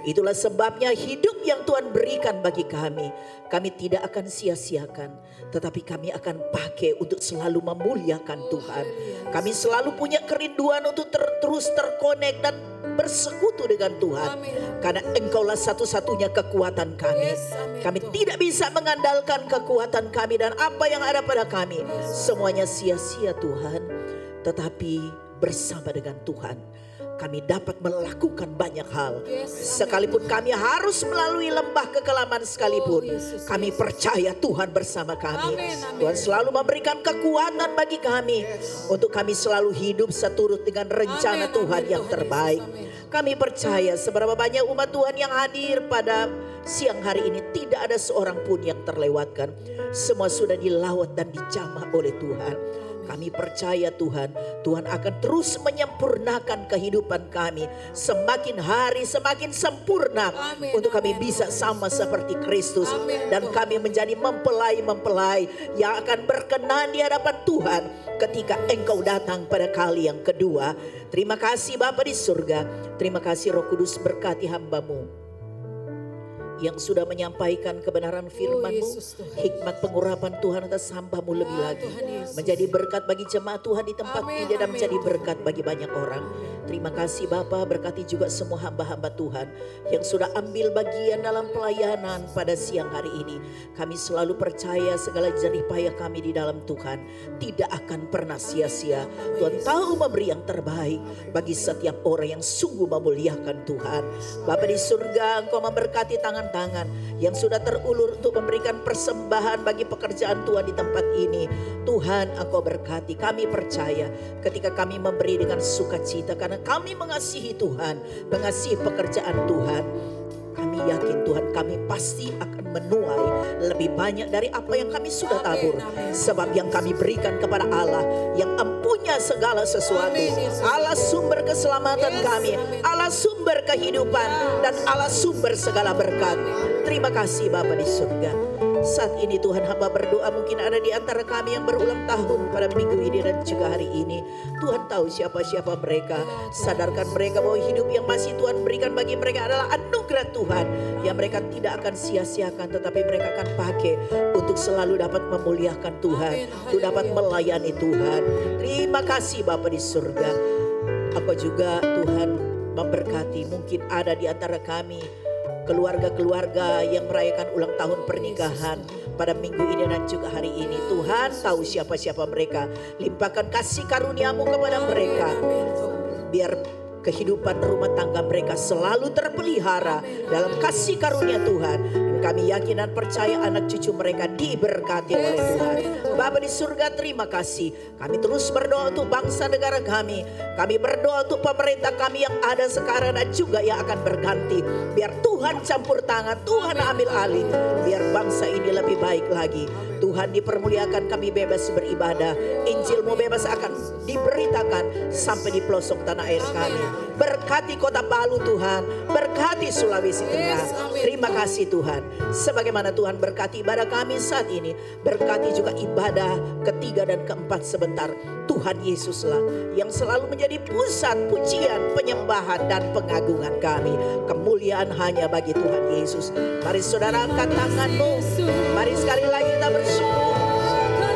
Itulah sebabnya hidup yang Tuhan berikan bagi kami tidak akan sia-siakan. Tetapi kami akan pakai untuk selalu memuliakan Tuhan. Kami selalu punya kerinduan untuk terus terkonek dan bersekutu dengan Tuhan. Karena Engkaulah satu-satunya kekuatan kami. Kami tidak bisa mengandalkan kekuatan kami dan apa yang ada pada kami. Semuanya sia-sia Tuhan. Tetapi bersama dengan Tuhan kami dapat melakukan banyak hal. Sekalipun kami harus melalui lembah kekelaman sekalipun, kami percaya Tuhan bersama kami. Tuhan selalu memberikan kekuatan bagi kami untuk kami selalu hidup seturut dengan rencana Tuhan yang terbaik. Kami percaya seberapa banyak umat Tuhan yang hadir pada siang hari ini, tidak ada seorang pun yang terlewatkan. Semua sudah dilawat dan dijamah oleh Tuhan. Kami percaya Tuhan akan terus menyempurnakan kehidupan kami. Semakin hari semakin sempurna. Untuk kami bisa sama seperti Kristus. Dan kami menjadi mempelai-mempelai yang akan berkenan di hadapan Tuhan ketika Engkau datang pada kali yang kedua. Terima kasih Bapa di surga. Terima kasih Roh Kudus, berkati hamba-Mu yang sudah menyampaikan kebenaran firman-Mu, Yesus Tuhan. hikmat pengurapan Tuhan atas hamba-Mu lebih Ya, lagi. Tuhan Yesus. Menjadi berkat bagi jemaat Tuhan di tempat Amin, ini dan amin. menjadi berkat bagi banyak orang. Terima kasih Bapa, berkati juga semua hamba-hamba Tuhan yang sudah ambil bagian dalam pelayanan pada siang hari ini. Kami selalu percaya segala jerih payah kami di dalam Tuhan tidak akan pernah sia-sia. Tuhan tahu memberi yang terbaik bagi setiap orang yang sungguh memuliakan Tuhan. Bapa di surga, Engkau memberkati tangan-tangan yang sudah terulur untuk memberikan persembahan bagi pekerjaan Tuhan di tempat ini. Tuhan, Engkau berkati. Kami percaya ketika kami memberi dengan sukacita karena kami mengasihi Tuhan, mengasihi pekerjaan Tuhan. Kami yakin Tuhan, kami pasti akan menuai lebih banyak dari apa yang kami sudah tabur. Sebab yang kami berikan kepada Allah yang empunya segala sesuatu. Allah sumber keselamatan kami, Allah sumber kehidupan, dan Allah sumber segala berkat. Terima kasih Bapa di surga. Saat ini Tuhan, hamba berdoa, mungkin ada di antara kami yang berulang tahun pada minggu ini dan juga hari ini. Tuhan tahu siapa-siapa mereka. Sadarkan mereka bahwa hidup yang masih Tuhan berikan bagi mereka adalah anugerah Tuhan yang mereka tidak akan sia-siakan, tetapi mereka akan pakai untuk selalu dapat memuliakan Tuhan, untuk dapat melayani Tuhan. Terima kasih Bapa di surga. Aku juga Tuhan memberkati, mungkin ada di antara kami keluarga-keluarga yang merayakan ulang tahun pernikahan pada minggu ini dan juga hari ini. Tuhan tahu siapa-siapa mereka. Limpahkan kasih karunia-Mu kepada mereka. Biar kehidupan rumah tangga mereka selalu terpelihara dalam kasih karunia Tuhan. Dan kami yakin dan percaya anak cucu mereka diberkati oleh Tuhan. Bapa di surga, terima kasih. Kami terus berdoa untuk bangsa negara kami. Kami berdoa untuk pemerintah kami yang ada sekarang dan juga yang akan berganti. Biar Tuhan campur tangan, Tuhan ambil alih. Biar bangsa ini lebih baik lagi. Tuhan dipermuliakan, kami bebas beribadah. Injil-Mu bebas akan diberitakan sampai di pelosok tanah air kami. Berkati kota Palu Tuhan, berkati Sulawesi Tengah. Terima kasih Tuhan. Sebagaimana Tuhan berkati ibadah kami saat ini, berkati juga ibadah ketiga dan keempat sebentar. Tuhan Yesuslah yang selalu menjadi pusat pujian, penyembahan dan pengagungan kami. Kemuliaan hanya bagi Tuhan Yesus. Mari saudara angkat tangan-Mu. Mari sekali lagi kita bersyukur.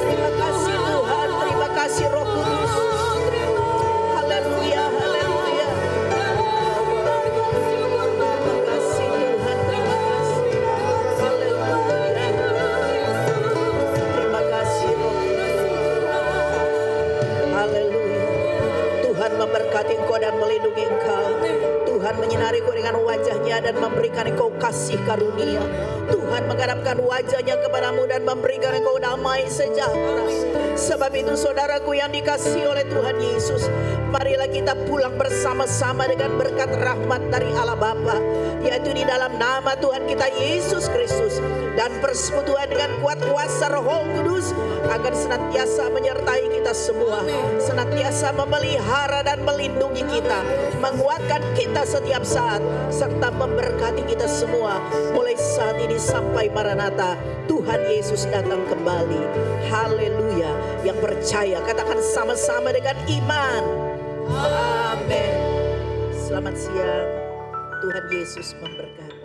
Terima kasih Tuhan, terima kasih Roh Kudus. Haleluya, haleluya. Terima kasih Tuhan, terima kasih. Haleluya. Terima kasih Roh Kudus. Haleluya. Tuhan memberkati engkau dan melindungi engkau. Tuhan menyinari engkau dengan wajah-Nya dan memberikan engkau kasih karunia. Tuhan menghadapkan wajah-Nya kepadamu dan memberikan engkau damai sejahtera. Sebab itu saudaraku yang dikasihi oleh Tuhan Yesus, marilah kita pulang bersama-sama dengan berkat rahmat dari Allah Bapa, yaitu di dalam nama Tuhan kita Yesus Kristus, dan persekutuan dengan kuat kuasa Roh Kudus akan senantiasa menyertai kita semua, senantiasa memelihara dan melindungi kita, menguatkan kita setiap saat, serta memberkati kita semua mulai saat ini sampai Maranatha. Tuhan Yesus datang kembali. Haleluya. Yang percaya katakan sama-sama dengan iman. Amin. Selamat siang. Tuhan Yesus memberkati.